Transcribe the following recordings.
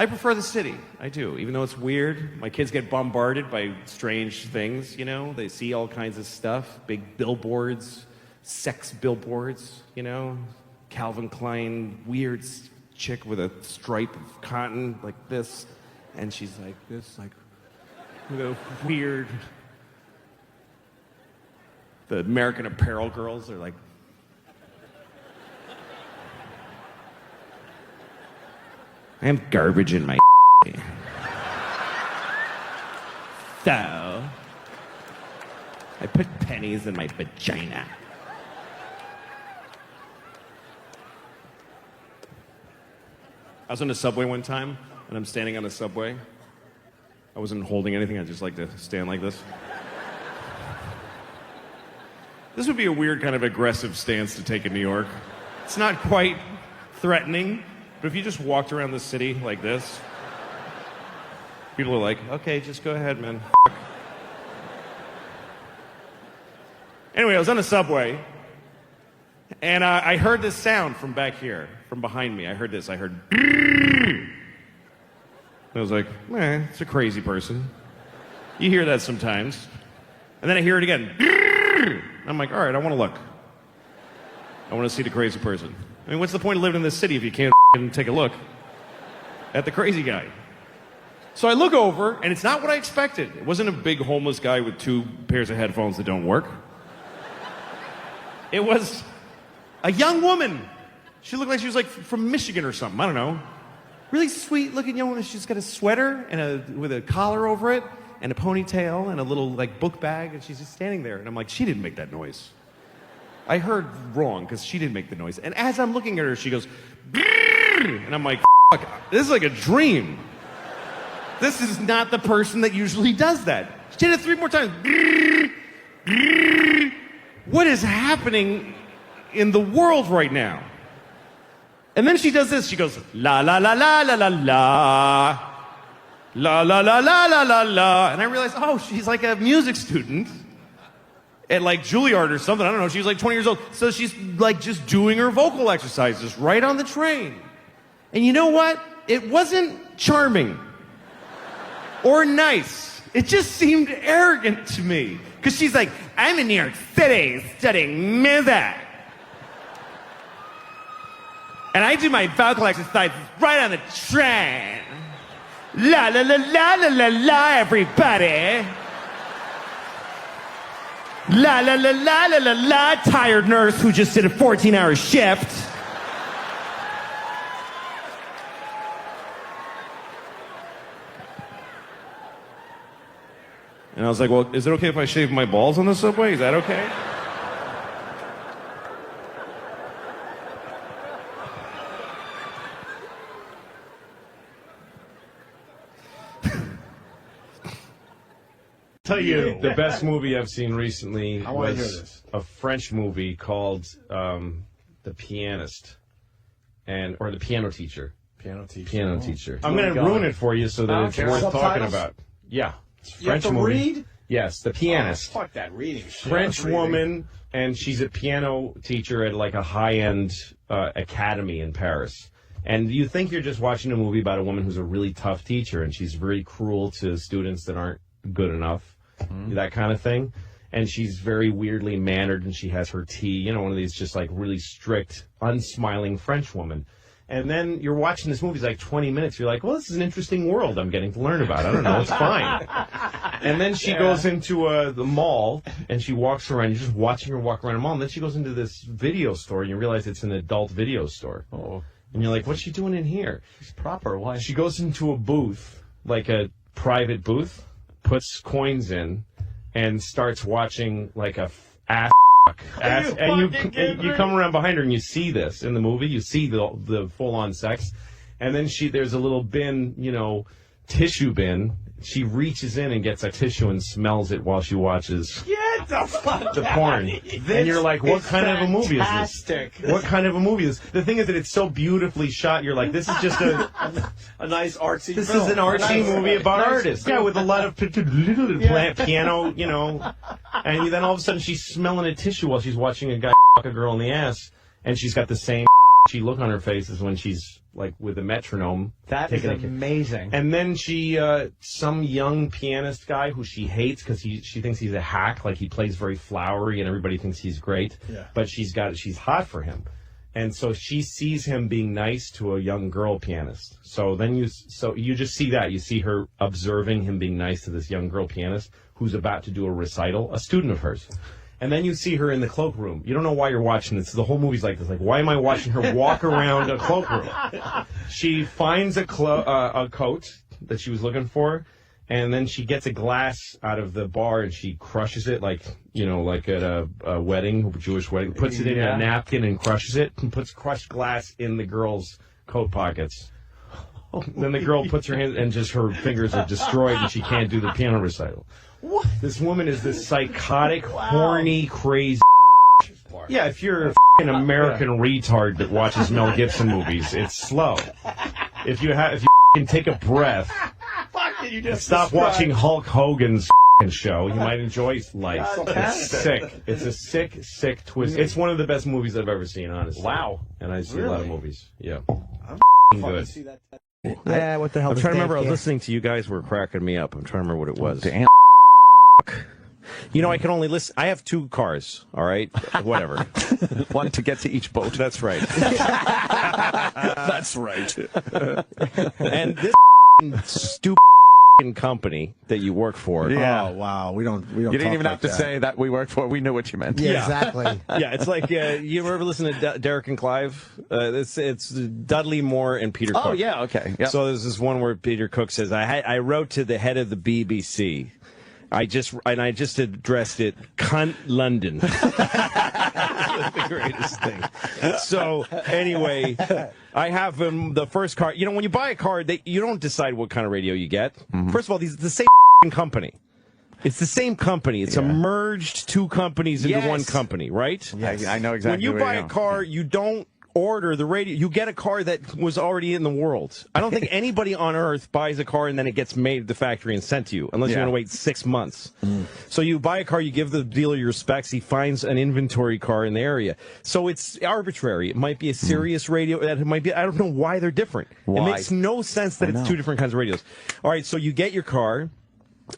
I prefer the city. I do. Even though it's weird. My kids get bombarded by strange things, you know? They see all kinds of stuff. Big billboards, sex billboards, you know? Calvin Klein, weird chick with a stripe of cotton like this. And she's like this, like, with a weird... The American Apparel girls are like... I have garbage in my so I put pennies in my vagina. I was on the subway one time, and I'm standing on the subway. I wasn't holding anything, I just like to stand like this. This would be a weird kind of aggressive stance to take in New York. It's not quite threatening. But if you just walked around the city like this, people are like, okay, just go ahead, man. Anyway, I was on the subway, and I heard this sound from back here, from behind me. I heard this. I heard... And I was like, it's a crazy person. You hear that sometimes. And then I hear it again. I'm like, all right, I want to look. I want to see the crazy person. I mean, what's the point of living in this city if you can't take a look at the crazy guy? So I look over, and it's not what I expected. It wasn't a big homeless guy with 2 pairs of headphones that don't work. It was a young woman. She looked like she was like from Michigan or something. I don't know. Really sweet looking young woman. She's got a sweater and with a collar over it and a ponytail and a little like book bag, and she's just standing there. And I'm like, she didn't make that noise. I heard wrong because she didn't make the noise. And as I'm looking at her, she goes, and I'm like, fuck, this is like a dream. This is not the person that usually does that. She did it 3 more times. What is happening in the world right now? And then she does this. She goes, la la la la la la la. La la la la la la la. And I realized, oh, she's like a music student at like Juilliard or something. I don't know. She was like 20 years old. So she's like just doing her vocal exercises right on the train. And you know what? It wasn't charming or nice. It just seemed arrogant to me. Because she's like, I'm in New York City studying music. And I do my vocal exercises right on the train. La la la la la la la, everybody. La la la la la la la, tired nurse who just did a 14-hour shift. And I was like, well, is it okay if I shave my balls on the subway? Is that okay? Tell you the best movie I've seen recently was a French movie called The Pianist, or The Piano Teacher. Piano Teacher. Piano Teacher. I'm going to ruin it for you so that it's worth talking about. Yeah. French movie. Read? Yes, The Pianist. Fuck that reading shit. French woman, and she's a piano teacher at like a high-end academy in Paris. And you think you're just watching a movie about a woman who's a really tough teacher, and she's very cruel to students that aren't good enough, that kind of thing. And she's very weirdly mannered, and she has her tea, you know, one of these just like really strict, unsmiling French woman. And then you're watching this movie, it's like 20 minutes, you're like, well, this is an interesting world I'm getting to learn about. I don't know, it's fine. And then she goes into the mall, and she walks around, you're just watching her walk around the mall, and then she goes into this video store, and you realize it's an adult video store. Oh. And you're like, what's she doing in here? She's proper, why? She goes into a booth, like a private booth, puts coins in, and starts watching like a ass. And you come around behind her and you see this in the movie. You see the full-on sex. And then there's a little bin, you know, tissue bin. She reaches in and gets a tissue and smells it while she watches the porn. And you're like, what kind of a movie is this? What kind of a movie is this? The thing is that it's so beautifully shot. You're like, this is just a nice artsy This film. is an artsy movie about artists. Yeah, with a lot of piano, you know. And then all of a sudden she's smelling a tissue while she's watching a guy fuck a girl in the ass. And she's got the same look on her face is when she's like with a metronome. That is amazing. And then she, some young pianist guy who she hates because she thinks he's a hack, like he plays very flowery and everybody thinks he's great. Yeah. But she's hot for him. And so she sees him being nice to a young girl pianist. So then you just see that. You see her observing him being nice to this young girl pianist who's about to do a recital, a student of hers. And then you see her in the cloakroom. You don't know why you're watching this. The whole movie's like this. Like, why am I watching her walk around a cloakroom? She finds a coat that she was looking for, and then she gets a glass out of the bar and she crushes it, like at a wedding, a Jewish wedding. Puts it in a napkin and crushes it, and puts crushed glass in the girl's coat pockets. Then the girl puts her hand, and just her fingers are destroyed, and she can't do the piano recital. What? This woman is this psychotic, horny, crazy. Yeah, if you're a f***ing American retard that watches Mel Gibson movies, it's slow. If you can take a breath, stop watching Hulk Hogan's show, you might enjoy life. It's sick. It's a sick twist. It's one of the best movies I've ever seen, honestly. Wow. And I see a lot of movies. Yeah. I'm good. See that. Yeah, what the hell? I'm trying to remember. I was listening to you guys were cracking me up. I'm trying to remember what it was. Damn. I can only listen. I have 2 cars. All right, whatever. One to get to each boat. That's right. That's right. And this stupid company that you work for. Yeah. Oh wow, we don't. You didn't even have to say that we worked for. We knew what you meant. Yeah, exactly. Yeah, it's like you ever listen to Derek and Clive? It's Dudley Moore and Peter Cook. Oh yeah, okay. Yep. So there's this one where Peter Cook says, "I wrote to the head of the BBC. I just addressed it, cunt London." The greatest thing. So anyway, I have the first car. When you buy a car, you don't decide what kind of radio you get. Mm-hmm. First of all, it's the same company. It's the same company. It's a merged 2 companies into one company, right? Yes. I know exactly. When you buy a car, you don't order the radio. You get a car that was already in the world. I don't think anybody on earth buys a car and then it gets made at the factory and sent to you, unless you want to wait 6 months. So you buy a car, you give the dealer your specs, he finds an inventory car in the area. So it's arbitrary. It might be a Sirius radio. It might be. I don't know why they're different. Why? It makes no sense that it's 2 different kinds of radios. All right, so you get your car,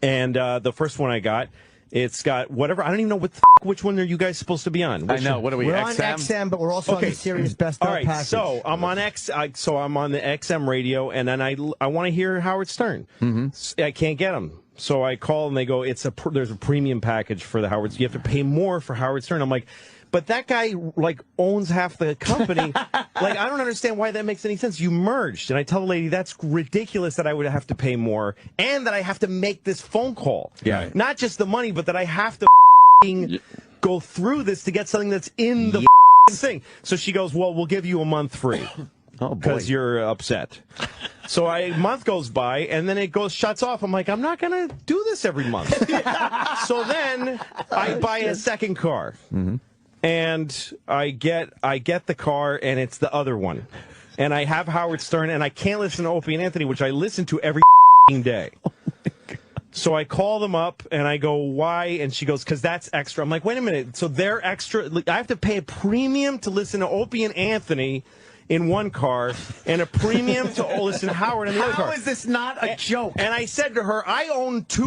and the first one I got, it's got whatever. I don't even know which one are you guys supposed to be on. I know. What are we? We're on XM, but we're also on the Sirius Best Of package. All right, so I'm on I'm on the XM radio, and then I want to hear Howard Stern. Mm-hmm. I can't get him, so I call and they go, there's a premium package for the Howard. You have to pay more for Howard Stern. I'm like, but that guy owns half the company. I don't understand why that makes any sense. You merged, and I tell the lady that's ridiculous that I would have to pay more, and that I have to make this phone call. Yeah, not just the money, but that I have to go through this to get something that's in the thing. So she goes, "Well, we'll give you a month free." Oh, because you're upset. So a month goes by, and then it shuts off. I'm like, I'm not going to do this every month. So then I buy a second car. Mm-hmm. And I get the car, and it's the other one. And I have Howard Stern, and I can't listen to Opie and Anthony, which I listen to every day. So I call them up, and I go, why? And she goes, because that's extra. I'm like, wait a minute. So they're extra. I have to pay a premium to listen to Opie and Anthony in one car, and a premium to listen to Howard in the other car. How is this not a joke? And I said to her, I own 2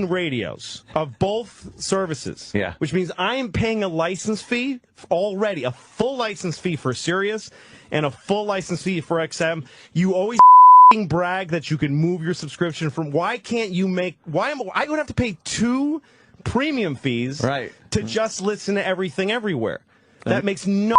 radios of both services. Yeah. Which means I am paying a license fee already, a full license fee for Sirius and a full license fee for XM. You always brag that you can move your subscription from. Why can't you make? I would have to pay 2 premium fees to just listen to everything everywhere. That makes no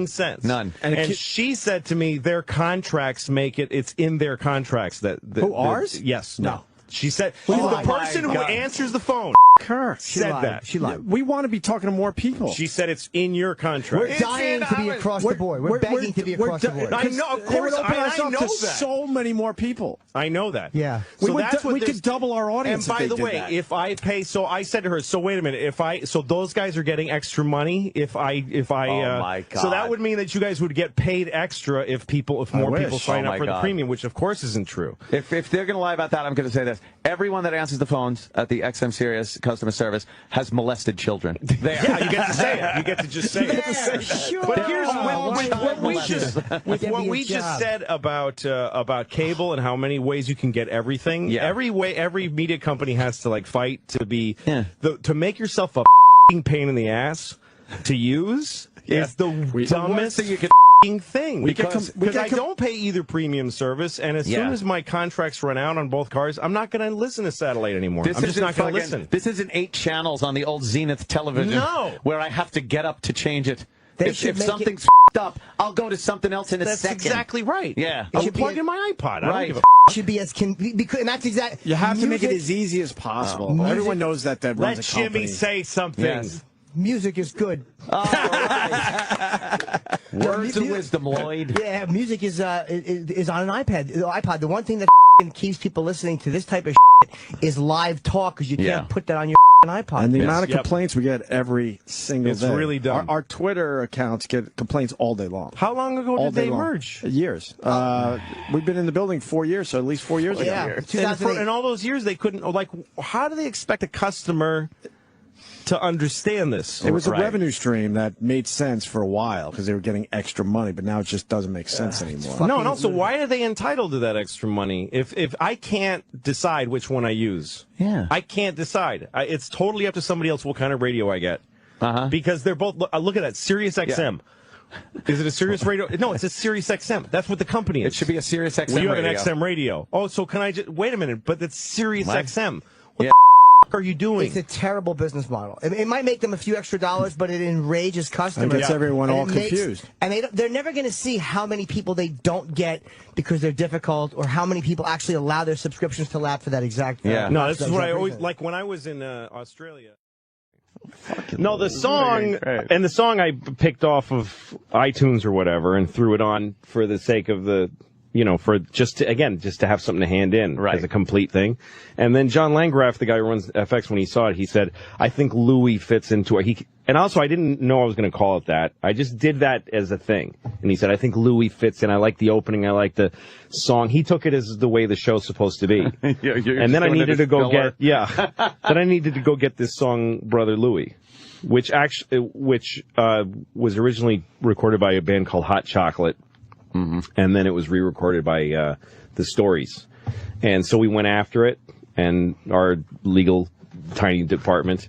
sense. None. And she said to me, their contracts make it. It's in their contracts that. Ours? Yes. No. She said, the person who answers the phone her. said that. She lied. We want to be talking to more people. She said it's in your contract. We're dying to be across the board. We're begging to be across the board. I know, of course, I know that. So many more people. I know that. Yeah. So we could double our audience. And by the way, if I pay, so I said to her, so wait a minute, so those guys are getting extra money if I. Oh my God. So that would mean that you guys would get paid extra if more people sign up for the premium, which of course isn't true. If they're going to lie about that, I'm going to say this: everyone that answers the phones at the XM Sirius customer service has molested children. There. Yeah, you get to say it. You get to just say it. Sure. But here's with what we just said about cable and how many ways you can get everything. Yeah. Every media company has to like fight to be to make yourself a pain in the ass to use is the dumbest thing you can thing. Because I don't pay either premium service, and as soon as my contracts run out on both cars, I'm not going to listen to satellite anymore. I'm just not going to listen. This isn't 8 channels on the old Zenith television where I have to get up to change it. If something's up, I'll go to something else in a second. That's exactly right. Yeah. I'll plug in my iPod. I don't give a should be as because and that's exactly. You have to make it as easy as possible. Everyone knows that runs Let a company. Jimmy say something. Yes. Music is good. Words of wisdom, Lloyd. Yeah, music is on an iPod. The one thing that keeps people listening to this type of is live talk, because you can't put that on your iPod. And the amount of complaints we get every single day. It's really dumb. Our Twitter accounts get complaints all day long. How long ago did they merge? Years. We've been in the building 4 years, so at least 4 years ago. Yeah, and all those years they couldn't, like, how do they expect a customer to understand this? It was a revenue stream that made sense for a while because they were getting extra money, but now it just doesn't make sense anymore. No, and also, why are they entitled to that extra money if I can't decide which one I use? Yeah. I can't decide. It's totally up to somebody else what kind of radio I get. Because they're both, look at that, Sirius XM. Is it a Sirius radio? No, it's a Sirius XM. That's what the company is. It should be a Sirius XM you have radio. an XM radio. Oh, so can I just, wait a minute, but it's Sirius XM. What the are you doing? It's a terrible business model. It might make them a few extra dollars, but it enrages customers. It gets everyone all confused. And they're never going to see how many people they don't get because they're difficult, or how many people actually allow their subscriptions to lapse for that exact. No, this is what I always like when I was in Australia. No, the song and the song I picked off of iTunes or whatever and threw it on for the sake of the. For just to have something to hand in as a complete thing. And then John Landgraf, the guy who runs FX, when he saw it, he said, I think Louis fits into it. And also, I didn't know I was going to call it that. I just did that as a thing. And he said, I think Louis fits in. I like the opening. I like the song. He took it as the way the show's supposed to be. And then I needed to go get, then I needed to go get this song, Brother Louis, which was originally recorded by a band called Hot Chocolate. And then it was re-recorded by the Stories. And so we went after it, and our legal tiny department,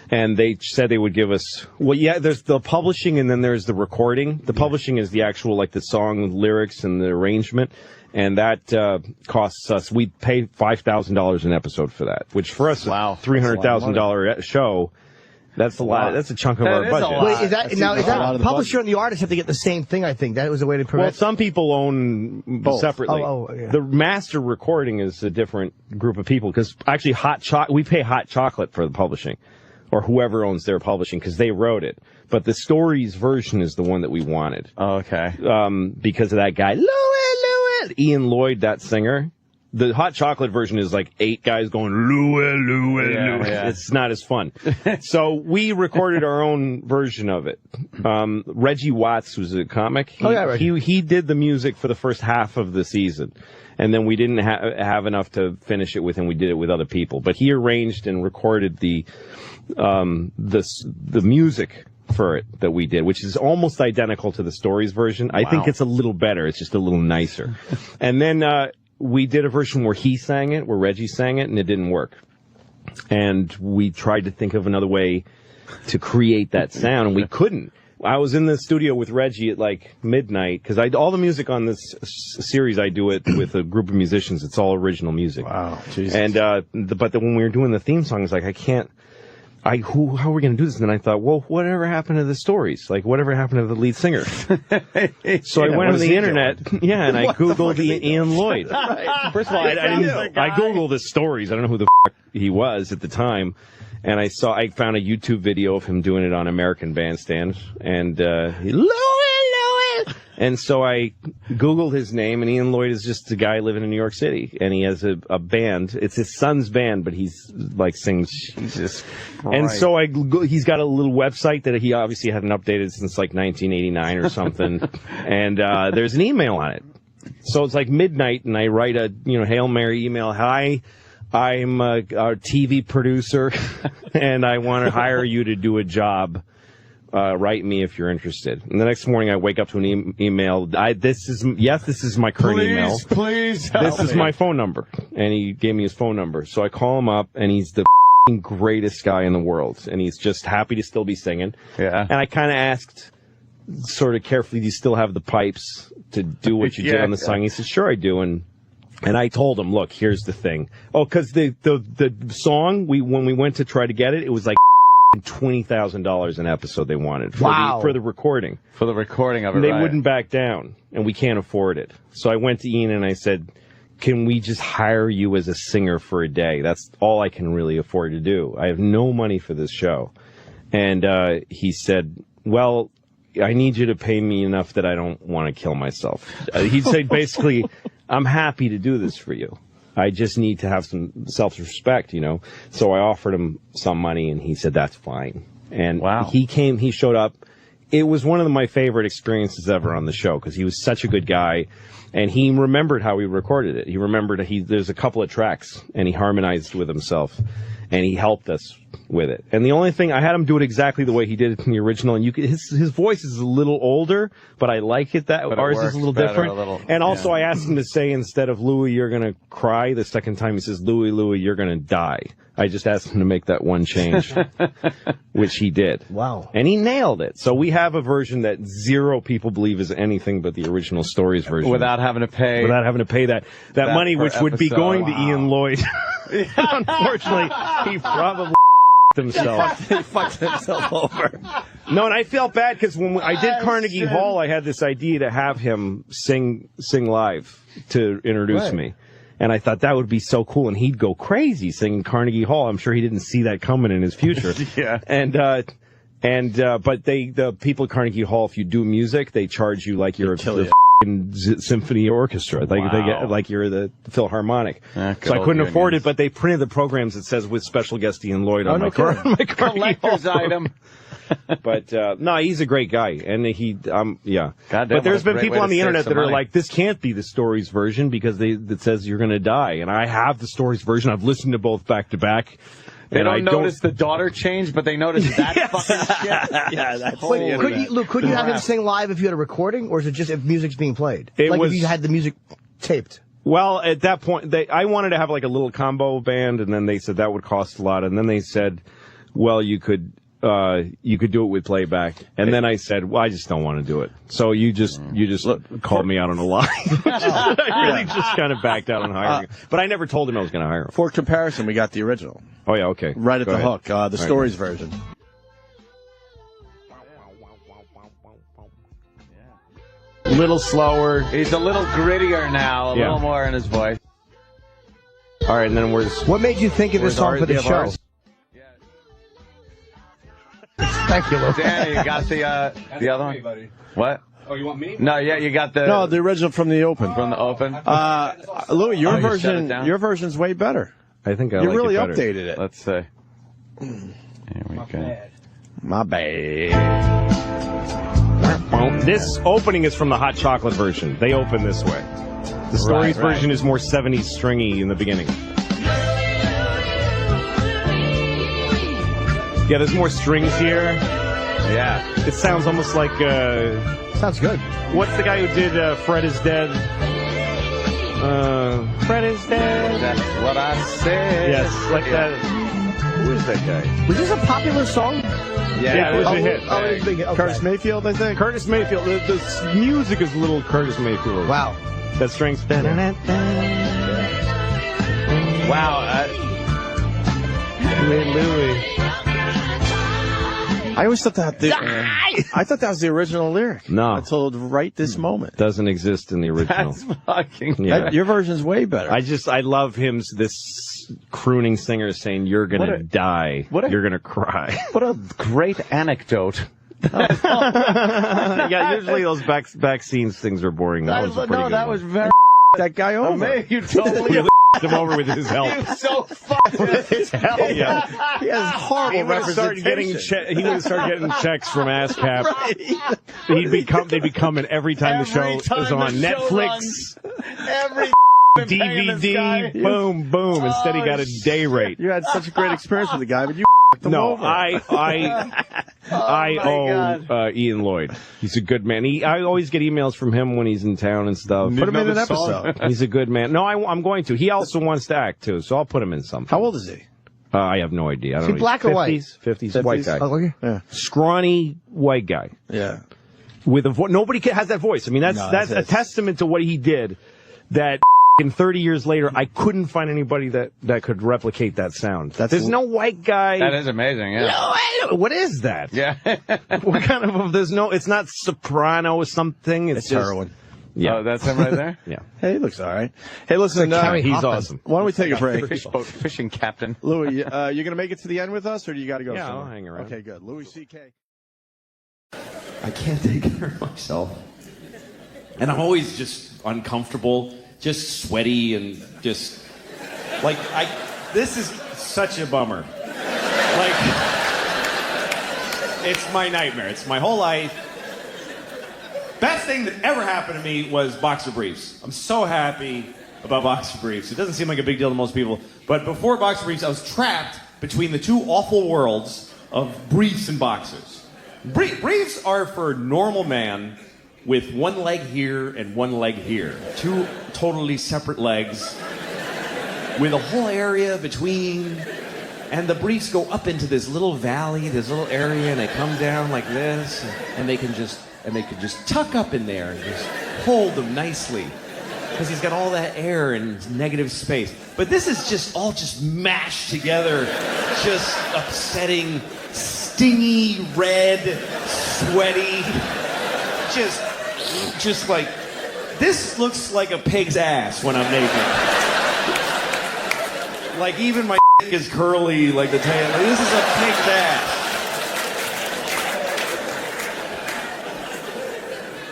and they said they would give us, there's the publishing and then there's the recording. The publishing is the actual, like the song lyrics and the arrangement, and that costs us, we pay $5,000 an episode for that, which for us, $300,000 show. That's a lot. That's a chunk of our budget. Wait, is that publisher and the artist have to get the same thing? I think that was a way to prevent. Well, some people own both separately. The master recording is a different group of people because actually, we pay Hot Chocolate for the publishing, or whoever owns their publishing, because they wrote it. But the Stories version is the one that we wanted. Oh, okay. Because of that guy, Louis, Ian Lloyd, that singer. The Hot Chocolate version is like 8 guys going, Louis, Louis. It's not as fun. So we recorded our own version of it. Reggie Watts was a comic. He did the music for the first half of the season. And then we didn't have enough to finish it with, and we did it with other people. But he arranged and recorded the music for it that we did, which is almost identical to the Stories version. I think it's a little better. It's just a little nicer. And then we did a version where he sang it, where Reggie sang it, and it didn't work. And we tried to think of another way to create that sound, and we couldn't. I was in the studio with Reggie at like midnight, because all the music on this series, I do it with a group of musicians. It's all original music. Wow, Jesus. And but when we were doing the theme song, it's like, how are we going to do this? And then I thought, well, whatever happened to the Stories? Like, whatever happened to the lead singer? So I went on the internet, and I Googled Ian Lloyd. First of all, I Googled the Stories. I don't know who the f*** he was at the time. And I found a YouTube video of him doing it on American Bandstand. And, Louis! And so I Googled his name, and Ian Lloyd is just a guy living in New York City. And he has a band. It's his son's band, but he's like sings Jesus. And so he's got a little website that he obviously hadn't updated since like 1989 or something. And there's an email on it. So it's like midnight, and I write a Hail Mary email. Hi, I'm a TV producer, and I want to hire you to do a job. Write me if you're interested. And the next morning, I wake up to an email. This is my current email. Please, this is my phone number. And he gave me his phone number. So I call him up, and he's the greatest guy in the world. And he's just happy to still be singing. Yeah. And I kind of asked, sort of carefully, do you still have the pipes to do what you did on the song? He said, sure, I do. And I told him, look, here's the thing. Oh, because the song, when we went to try to get it, it was like $20,000 an episode they wanted for the recording. For the recording of it, and they wouldn't back down, and we can't afford it. So I went to Ian and I said, can we just hire you as a singer for a day? That's all I can really afford to do. I have no money for this show. And he said, well, I need you to pay me enough that I don't want to kill myself. He'd say basically, I'm happy to do this for you. I just need to have some self-respect, you know. So I offered him some money, and he said, that's fine. And he showed up. It was one of my favorite experiences ever on the show because he was such a good guy, and he remembered how we recorded it. He remembered there's a couple of tracks, and he harmonized with himself, and he helped us with it. And the only thing, I had him do it exactly the way he did it in the original, and his voice is a little older, but I like it that ours is a little different. And also I asked him to say, instead of Louis, you're going to cry, the second time he says, Louis, you're going to die. I just asked him to make that one change, which he did. Wow. And he nailed it. So we have a version that zero people believe is anything but the original Stories version. Without having to pay that money, which would be going to Ian Lloyd. Unfortunately, he probably himself. He fucked himself over. No, and I felt bad because when I did Carnegie Hall, I had this idea to have him sing live to introduce me. And I thought that would be so cool, and he'd go crazy singing Carnegie Hall. I'm sure he didn't see that coming in his future. Yeah. But the people at Carnegie Hall, if you do music, they charge you like you're the symphony orchestra. They get like you're the Philharmonic. So I couldn't afford it, but they printed the programs that says with special guest Ian Lloyd on my collector's item. But no, he's a great guy, and Goddamn, but there's been people on the internet that are like, this can't be the Stories version because it says you're going to die, and I have the Stories version. I've listened to both back to back. They don't notice the daughter change, but they notice that fucking shit. Yeah, that's could you have him sing live if you had a recording, or is it just if music's being played? If you had the music taped? Well, at that point, I wanted to have like a little combo band, and then they said that would cost a lot, and then they said, well, you could do it with playback, and then I said, well, I just don't want to do it. So you just called me out on a lie. I really just kind of backed out on hiring him. But I never told him I was going to hire him. For comparison, we got the original. Oh, yeah, okay. Right at the hook, the Stories version. Little slower. He's a little grittier now, a little more in his voice. All right, and then what made you think of this song for the show? Thank you, Lou. Danny, you got the other one? Buddy. What? Oh, you want me? No, yeah, you got the the original from the Open. From the Open. Louis, your version's way better. I think you really updated it. Let's see. Here we go. My bad. This opening is from the Hot Chocolate version. They open this way. The Stories version is more 70s stringy in the beginning. Yeah, there's more strings here. Yeah. It sounds almost like... sounds good. What's the guy who did Fred is Dead? Fred is Dead. That's what I said. Yes, like that. Who is that guy? Was this a popular song? Yeah, it was a hit. It was a big hit. Okay. Curtis Mayfield, I think. Curtis Mayfield. The music is a little Curtis Mayfield. Wow. That strings. Wow. Louis. I always thought that I thought that was the original lyric. No. Until right this moment. Doesn't exist in the original. That's fucking... Yeah. Your version's way better. I love him, this crooning singer saying, you're going to die. You're going to cry. What a great anecdote. Yeah, usually those back scenes things are boring. That was a pretty good that one. was very... that guy over. You totally... him over with his help. You're so fucked with his help. Yeah. He has horrible He would have started getting checks from ASCAP. Right. They'd be coming every time the show is on Netflix. Every DVD, boom, boom. Instead, he got a day rate. You had such a great experience with the guy, but you f***ed him over. I owe Ian Lloyd. He's a good man. I always get emails from him when he's in town and stuff. Put him in an episode. He's a good man. No, I'm going to. He also wants to act, too, so I'll put him in something. How old is he? I have no idea. I don't Is he know. black or white? 50s, white guy. Oh, okay. Yeah. Scrawny white guy. Yeah. With a voice. Nobody has that voice. I mean, that's a testament to what he did. That in 30 years later, I couldn't find anybody that could replicate that sound. There's no white guy. That is amazing, yeah. No, what is that? Yeah. What kind of, it's not soprano or something. It's just heroin. Yeah. Oh, that's him right there? Yeah. Hey, he looks all right. Hey, listen, he's awesome. Why don't we take a break? Fishing captain. Louis, you going to make it to the end with us, or do you got to go Yeah, somewhere? I'll hang around. Okay, good. Louis C.K. I can't take care of myself. And I'm always just uncomfortable, just sweaty, and just like this is such a bummer. Like, it's my nightmare. It's my whole life. Best thing that ever happened to me was boxer briefs. I'm so happy about boxer briefs. It doesn't seem like a big deal to most people, but before boxer briefs, I was trapped between the two awful worlds of briefs and boxers. Briefs are for a normal man with one leg here and one leg here. Two totally separate legs with a whole area between. And the briefs go up into this little valley, this little area, and they come down like this, and they can just tuck up in there and just hold them nicely. Because he's got all that air and negative space. But this is just all mashed together, just upsetting, stingy, red, sweaty, just like, this looks like a pig's ass when I'm naked. Like, even my is curly, like the tail. Like, this is a pig's ass.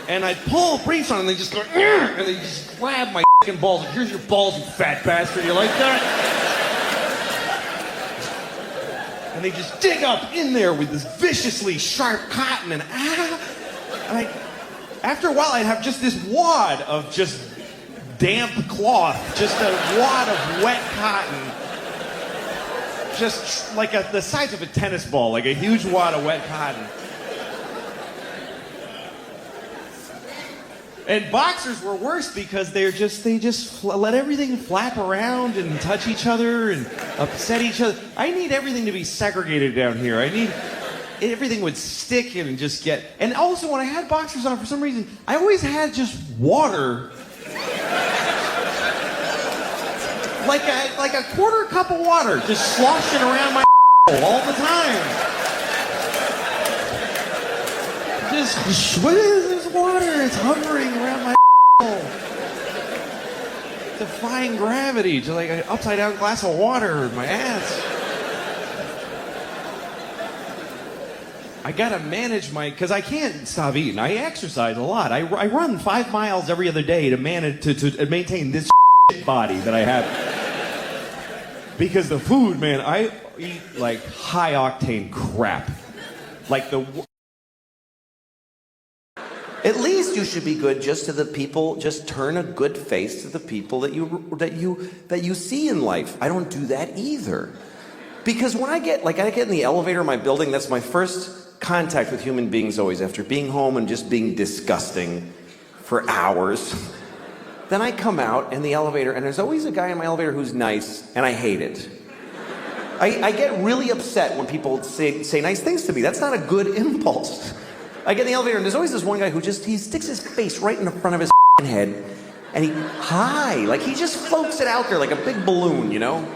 And I'd pull briefs on and they just go, and they just grab my balls. Here's your balls, you fat bastard. You like that? And they just dig up in there with this viciously sharp cotton and after a while I'd have just this wad of just damp cloth, just a wad of wet cotton. Just like the size of a tennis ball, like a huge wad of wet cotton. And boxers were worse because they just let everything flap around and touch each other and upset each other. I need everything to be segregated down here. I need everything would stick and just get. And also when I had boxers on, for some reason, I always had just water. Like a quarter cup of water just sloshing around my all the time. What is this water? It's hovering around my defying gravity, just like an upside down glass of water in my ass. I gotta manage because I can't stop eating. I exercise a lot. I run 5 miles every other day to manage to maintain this body that I have. Because the food, man, I eat like high octane crap. Like At least you should be good just to the people. Just turn a good face to the people that you see in life. I don't do that either, because when I get in the elevator in my building, that's my first contact with human beings. Always after being home and just being disgusting for hours, then I come out in the elevator, and there's always a guy in my elevator who's nice, and I hate it. I get really upset when people say nice things to me. That's not a good impulse. I get in the elevator, and there's always this one guy who he sticks his face right in the front of his head, and he just floats it out there like a big balloon, you know?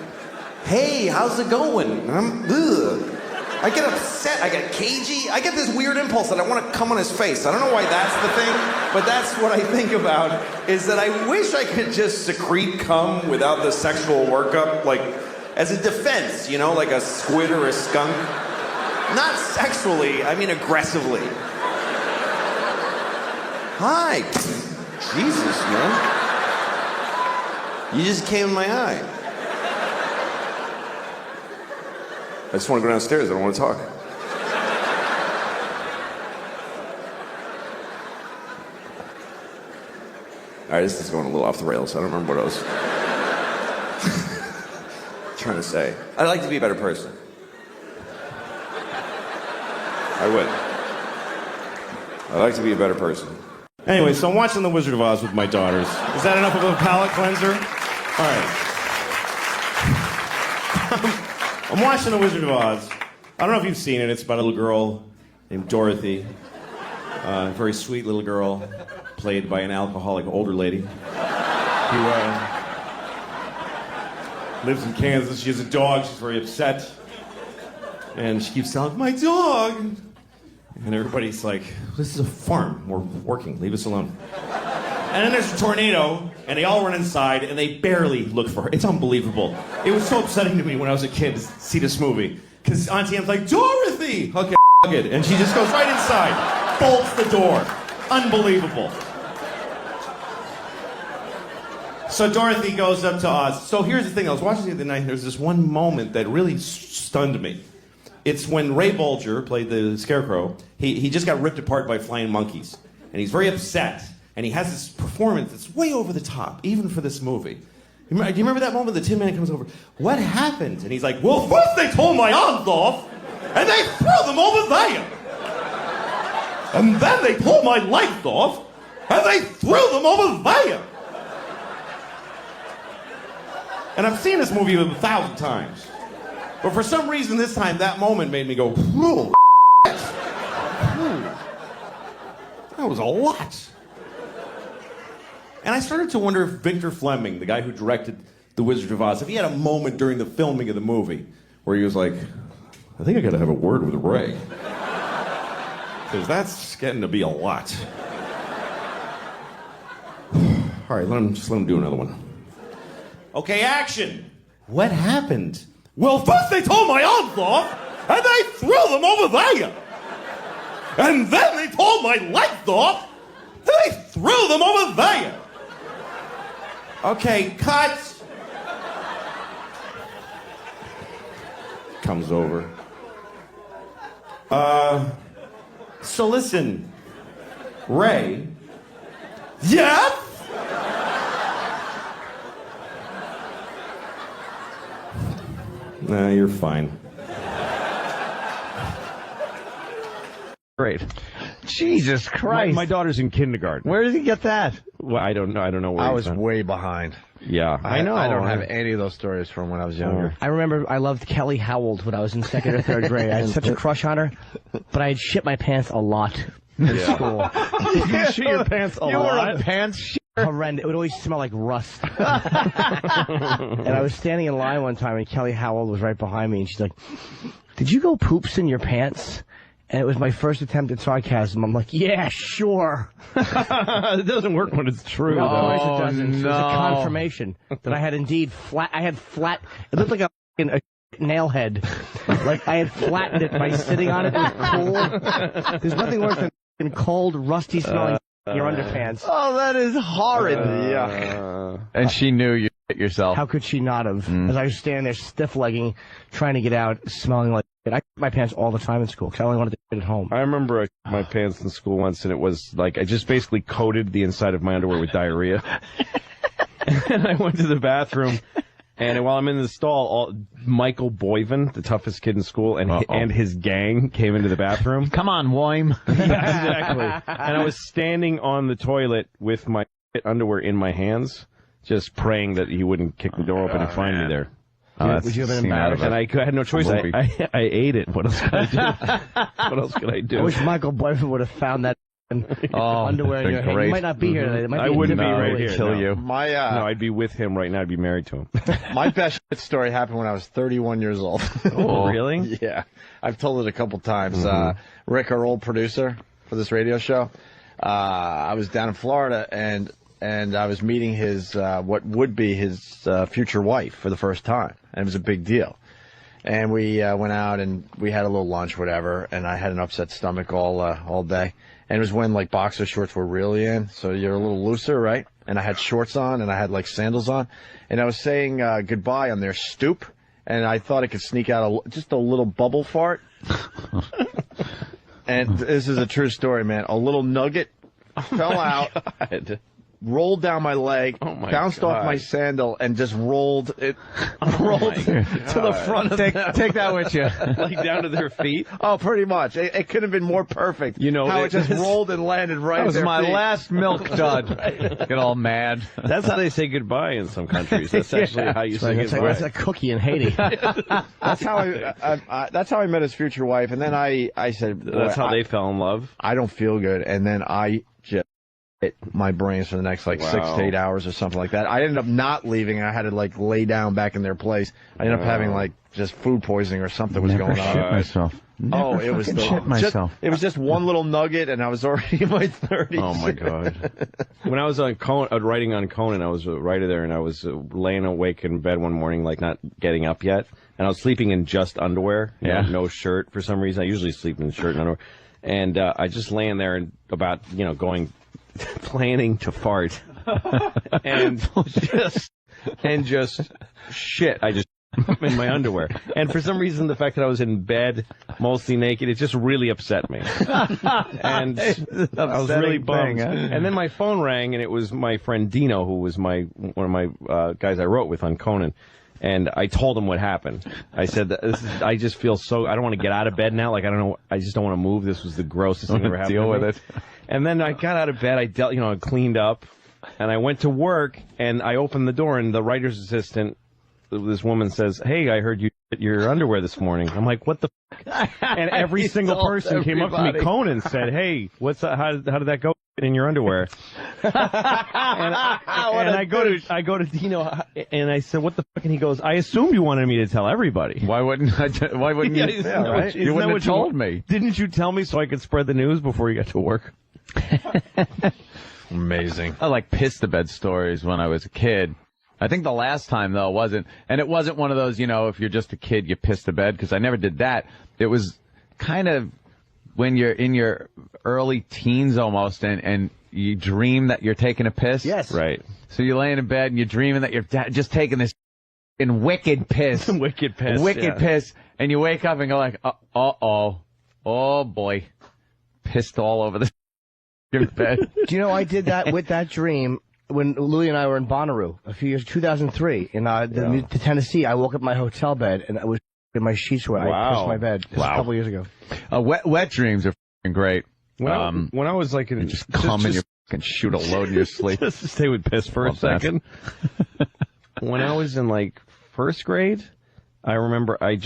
Hey, how's it going? I get upset, I get cagey, I get this weird impulse that I want to come on his face. I don't know why that's the thing, but that's what I think about, is that I wish I could just secrete cum without the sexual workup, like, as a defense, you know, like a squid or a skunk. Not sexually, I mean aggressively. Hi. Jesus, man. You just came in my eye. I just want to go downstairs. I don't want to talk. All right, this is going a little off the rails. I don't remember what I was trying to say. I'd like to be a better person. I would. I'd like to be a better person. Anyway, so I'm watching The Wizard of Oz with my daughters. Is that enough of a palate cleanser? All right. I'm watching The Wizard of Oz. I don't know if you've seen it. It's about a little girl named Dorothy. A very sweet little girl, played by an alcoholic older lady who lives in Kansas. She has a dog. She's very upset. And she keeps telling, my dog. And everybody's like, this is a farm. We're working. Leave us alone. And then there's a tornado, and they all run inside, and they barely look for her. It's unbelievable. It was so upsetting to me when I was a kid to see this movie. Because Auntie M's like, Dorothy! Okay, it. And she just goes right inside. Bolts the door. Unbelievable. So Dorothy goes up to Oz. So here's the thing. I was watching the other night, and there's this one moment that really stunned me. It's when Ray Bolger played the Scarecrow. He just got ripped apart by flying monkeys. And he's very upset. And he has this performance that's way over the top, even for this movie. Do you remember that moment? The Tin Man comes over. What happened? And he's like, well, first they tore my arms off, and they threw them over there. And then they pulled my legs off, and they threw them over there. And I've seen this movie 1,000 times. But for some reason this time, that moment made me go, whoa, that was a lot. And I started to wonder if Victor Fleming, the guy who directed The Wizard of Oz, if he had a moment during the filming of the movie where he was like, I think I gotta have a word with Ray. Because that's getting to be a lot. All right, let him do another one. Okay, action. What happened? Well, first they tore my arms off, and they threw them over there. And then they tore my legs off, and they threw them over there. Okay, cut. Comes over. So listen, Ray. Yes? Nah, you're fine. Great. Jesus Christ. My daughter's in kindergarten. Where did he get that? Well, I don't know. I don't know where I he's was at. way behind. Yeah, I know. I don't have any of those stories from when I was younger. I remember I loved Kelly Howell when I was in 2nd or 3rd grade. I had such a crush on her, but I had shit my pants a lot in school. You shit your pants a lot? You were a pants shit? Horrendous. It would always smell like rust. And I was standing in line one time, and Kelly Howell was right behind me, and she's like, did you go poops in your pants? And it was my first attempt at sarcasm. I'm like, yeah, sure. It doesn't work when it's true. No, of though. course it doesn't. It was a confirmation that I had indeed it looked like a nail head. Like I had flattened it by sitting on it. It was cool. There's nothing worse than cold, rusty smelling your underpants. Oh, that is horrid. Yeah. And she knew you hit yourself. How could she not have? As I was standing there stiff-legging, trying to get out, smelling like shit. I shit my pants all the time in school because I only wanted to get at home. I remember I shit my pants in school once, and it was like I just basically coated the inside of my underwear with diarrhea. And I went to the bathroom, and while I'm in the stall, Michael Boyven, the toughest kid in school, and his gang came into the bathroom. Come on, Woim. Exactly. And I was standing on the toilet with my underwear in my hands, just praying that he wouldn't kick the door open and find me there. Would you have been embarrassed? And I had no choice. I ate it. What else could I do? What else could I do? I wish Michael Boyfriend would have found that underwear in your hand. You might not be here today. It might I be wouldn't be individually. right here. Kill no. you. No, I'd be with him right now. I'd be married to him. My best shit story happened when I was 31 years old. Oh, really? Yeah. I've told it a couple times. Rick, our old producer for this radio show, I was down in Florida, and I was meeting his what would be his future wife for the first time. And it was a big deal. And we went out and we had a little lunch, whatever, and I had an upset stomach all day. And it was when, like, boxer shorts were really in, so you're a little looser, right? And I had shorts on, and I had, like, sandals on. And I was saying goodbye on their stoop, and I thought I could sneak out just a little bubble fart. And this is a true story, man. A little nugget fell out, rolled down my leg, bounced off my sandal, and just rolled it to the front of Take that with you. Like down to their feet. Oh, pretty much. It couldn't have been more perfect. You know, how it just rolled and landed right. That was at their my feet. last milk dud. Get all mad. That's how they say goodbye in some countries. That's actually how you say goodbye. That's a cookie in Haiti. That's how I met his future wife, and then I said, That's how they fell in love. I don't feel good, and then I just hit my brains for the next 6 to 8 hours or something like that. I ended up not leaving. I had to lay down back in their place. I ended up having just food poisoning or something was going on. Shit myself. Oh, it was shit myself. It was just one little nugget, and I was already in my 30s. Oh my god! When I was on writing on Conan, I was a writer there, and I was laying awake in bed one morning, not getting up yet, and I was sleeping in just underwear, no shirt for some reason. I usually sleep in shirt and underwear, and I just laying there and about planning to fart, and just shit. I just in my underwear, and for some reason the fact that I was in bed mostly naked, it just really upset me, and I was really bummed. And then my phone rang, and it was my friend Dino, who was one of my guys I wrote with on Conan. And I told him what happened. I said, I just feel I don't want to get out of bed now. I don't know. I just don't want to move. This was the grossest thing ever happened. Deal with it. And then I got out of bed. I cleaned up, and I went to work. And I opened the door, and the writer's assistant, this woman says, "Hey, I heard you hit your underwear this morning." I'm like, "What the?" And every single person came up to me. Conan said, "Hey, what's that? How did that go in your underwear?" and I go to Dino, and I said, "What the fuck?" And he goes, "I assumed you wanted me to tell everybody." Why wouldn't you? Right? You wouldn't have told me. Didn't you tell me so I could spread the news before you got to work? Amazing. I piss the bed stories when I was a kid. I think the last time, though, wasn't one of those, if you're just a kid, you piss the bed, because I never did that. It was kind of when you're in your early teens almost, and you dream that you're taking a piss. Yes. Right. So you're laying in bed, and you're dreaming that you're just taking this wicked piss. Wicked piss. Wicked piss. And you wake up and go uh-oh. Oh, boy. Pissed all over the bed. Do you know I did that with that dream when Louis and I were in Bonnaroo a few years, 2003, in to Tennessee. I woke up in my hotel bed, and I was in my sheets where I pissed my bed a couple years ago. Wet dreams are great. When I was just come and you can shoot a load in your sleep. Just to stay with piss for a second. When I was in first grade, I remember I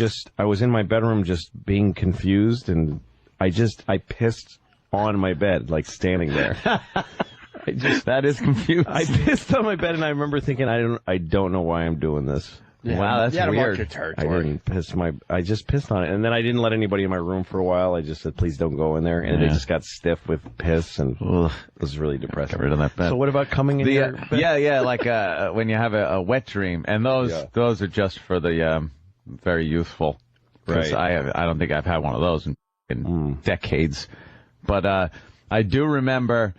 was in my bedroom just being confused, and I pissed on my bed, standing there. That is confusing. I pissed on my bed, and I remember thinking, I don't know why I'm doing this. Yeah. Wow, that's weird. Your territory. I didn't piss I just pissed on it, and then I didn't let anybody in my room for a while. I just said, please don't go in there, and it just got stiff with piss, and it was really depressing. Get rid of that bed. So what about coming in your bed? Yeah, when you have a wet dream, and those are just for the very youthful. Right. I don't think I've had one of those in decades, but I do remember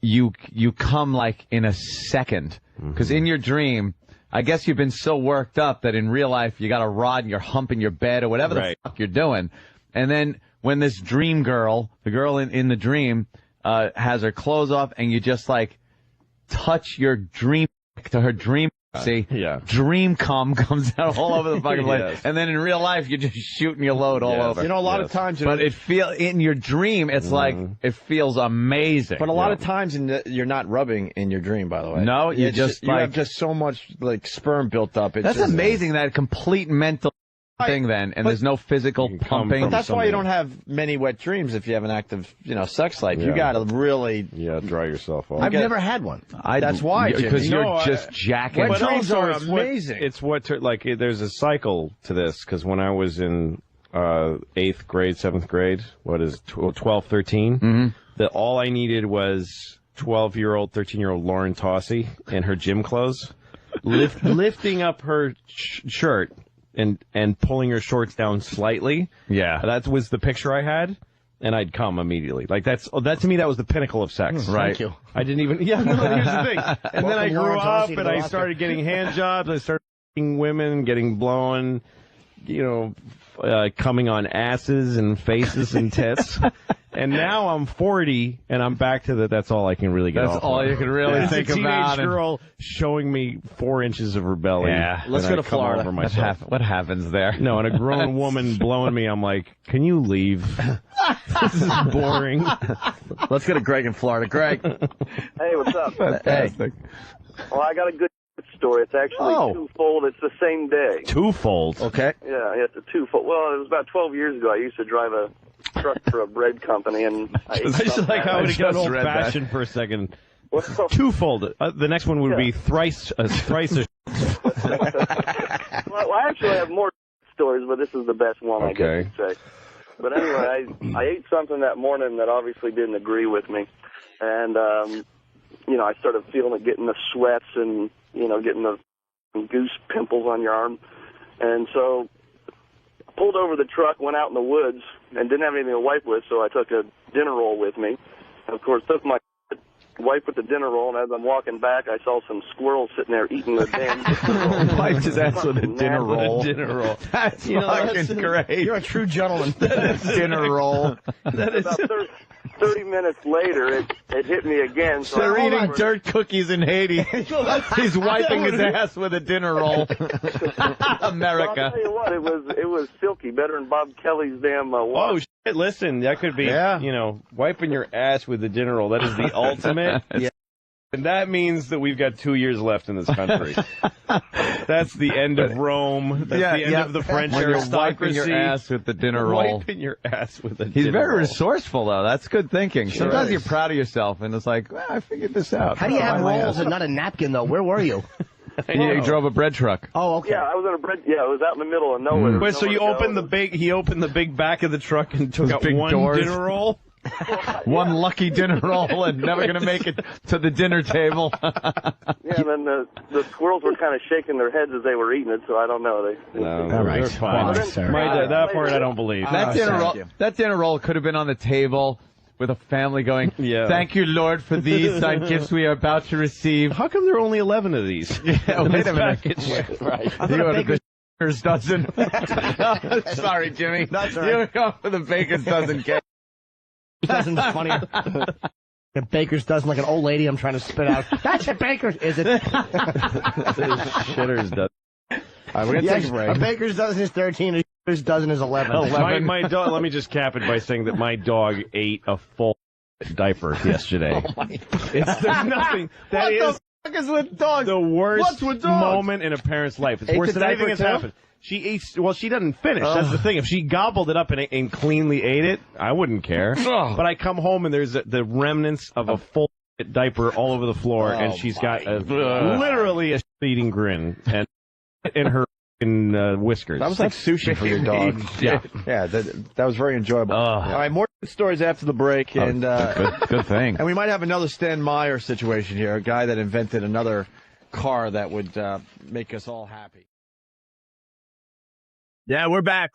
you come in a second, because in your dream, I guess you've been so worked up that in real life you got a rod and you're humping your bed or whatever the fuck you're doing. And then when this dream girl, the girl in the dream, has her clothes off, and you just touch your dream to her dream. See, dream cum comes out all over the fucking place, and then in real life you're just shooting your load all over. A lot of times, but it in your dream, it's it feels amazing. But a lot of times, you're not rubbing in your dream. By the way, no, you have just so much sperm built up. That's amazing. That complete mental thing then, and there's no physical pumping. But that's why you don't have many wet dreams if you have an active, sex life. You got to really dry yourself off. I've never had one. That's why, because you're just jacking. Wet dreams are amazing. It's there's a cycle to this, because when I was in 8th grade, 7th grade, 12, 13, that all I needed was 12-year-old, 13-year-old Lauren Tossi in her gym clothes, lifting up her shirt and pulling her shorts down slightly. Yeah. That was the picture I had, and I'd come immediately. That to me, that was the pinnacle of sex. Right. Thank you. I didn't even, here's the thing. And then I grew up, and I started getting hand jobs, I started getting women, getting blown, coming on asses and faces and tits. And now I'm 40, and I'm back to that's all I can really get That's off all of. you can really think it's a about. teenage girl showing me 4 inches of her belly. Yeah. Let's go to Florida. Over myself. What happens there? No, and a grown woman blowing me, I'm like, can you leave? This is boring. Let's go to Greg in Florida. Greg. Hey, what's up? Fantastic. Well, I got a good story. It's actually twofold. It's the same day. Twofold. Okay. Yeah, it's a twofold. Well, it was about 12 years ago. I used to drive a truck for a bread company, and I just like how it got old-fashioned for a second. Well, Twofold. The next one would be thrice. well, I actually have more stories, but this is the best one, I guess you'd say. But anyway, I ate something that morning that obviously didn't agree with me, and I started feeling it, getting the sweats and getting the goose pimples on your arm, and so I pulled over the truck, went out in the woods, and didn't have anything to wipe with, so I took a dinner roll with me. And of course, took my wipe with the dinner roll, and as I'm walking back, I saw some squirrels sitting there eating the damn dinner roll. Wiped his ass with a dinner roll. That's fucking great. You're a true gentleman. Dinner roll. About 30 minutes later, it hit me again. So They're eating dirt cookies in Haiti. He's wiping his ass with a dinner roll. America. I'll tell you what, it was silky, better than Bob Kelly's damn water. Oh, shit, listen, that could be, wiping your ass with the dinner roll. That is the ultimate. Yeah. And that means that we've got 2 years left in this country. That's the end of Rome. That's the end of the French When you're aristocracy. wiping your ass with the dinner roll. Wiping your ass with a He's dinner very roll. resourceful, though. That's good thinking. Sure Sometimes is. you're proud of yourself, and it's like, well, I figured this out. How do you have rolls and not a napkin, though? Where were you? You drove a bread truck. Oh, okay. Yeah, I was in a bread. Yeah, it was out in the middle of nowhere. Wait, so you opened he opened the big back of the truck and took out big one doors. dinner roll? One lucky dinner roll and never going to make it to the dinner table. Yeah, and then the squirrels were kind of shaking their heads as they were eating it, so I don't know. All right, They're fine. sir. That part I don't believe. That dinner roll could have been on the table with a family going, thank you, Lord, for these gifts we are about to receive. How come there are only 11 of these? Yeah, wait a minute. Right. You ordered the baker's dozen. Sorry, Jimmy. That's all You right. go for the baker's dozen cake. Doesn't funnier. A baker's dozen like an old lady I'm trying to spit out. That's a baker's, is it? Shitter's dozen. All right, we're going to take a break. A baker's dozen is 13, a shitter's dozen is 11. My dog. Let me just cap it by saying that my dog ate a full diaper yesterday. There's nothing. That is Is with dogs? the worst What's with dogs? moment in a parent's life. It's Ate worse the than anything diaper that's too? happened. She eats. Well, she doesn't finish. That's the thing. If she gobbled it up and cleanly ate it, I wouldn't care. But I come home and there's the remnants of a full diaper all over the floor, and she's got literally a eating grin and in her whiskers. That was like sushi for your dog. Yeah. Yeah, that was very enjoyable. All right, more stories after the break, and Good thing. and we might have another Stan Meyer situation here, a guy that invented another car that would make us all happy. Yeah, we're back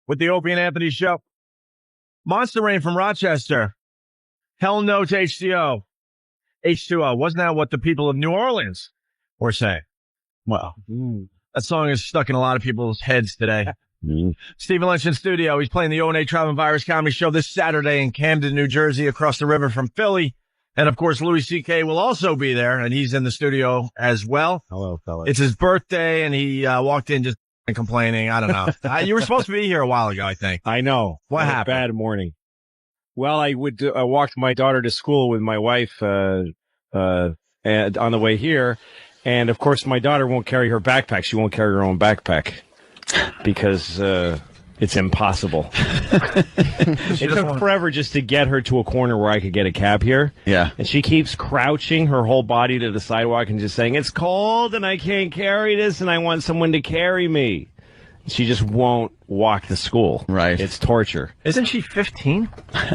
with the Opie and Anthony Show. Monster Rain from Rochester. Hell no to HCO. H2O. Wasn't that what the people of New Orleans were saying? Well, that song is stuck in a lot of people's heads today. Stephen Lynch in studio. He's playing the O&A Traveling Virus Comedy Show this Saturday in Camden, New Jersey, across the river from Philly. And, of course, Louis C.K. will also be there, and he's in the studio as well. Hello, fellas. It's his birthday, and he walked in just complaining. I don't know. You were supposed to be here a while ago, I think. I know. What Had a happened? Bad morning. Well, I would walk my daughter to school with my wife and on the way here. And, of course, my daughter won't carry her backpack. She won't carry her own backpack because it's impossible. It took forever just to get her to a corner where I could get a cab here. Yeah. And she keeps crouching her whole body to the sidewalk and just saying, it's cold and I can't carry this and I want someone to carry me. She just won't walk to school. Right. It's torture. Isn't she 15?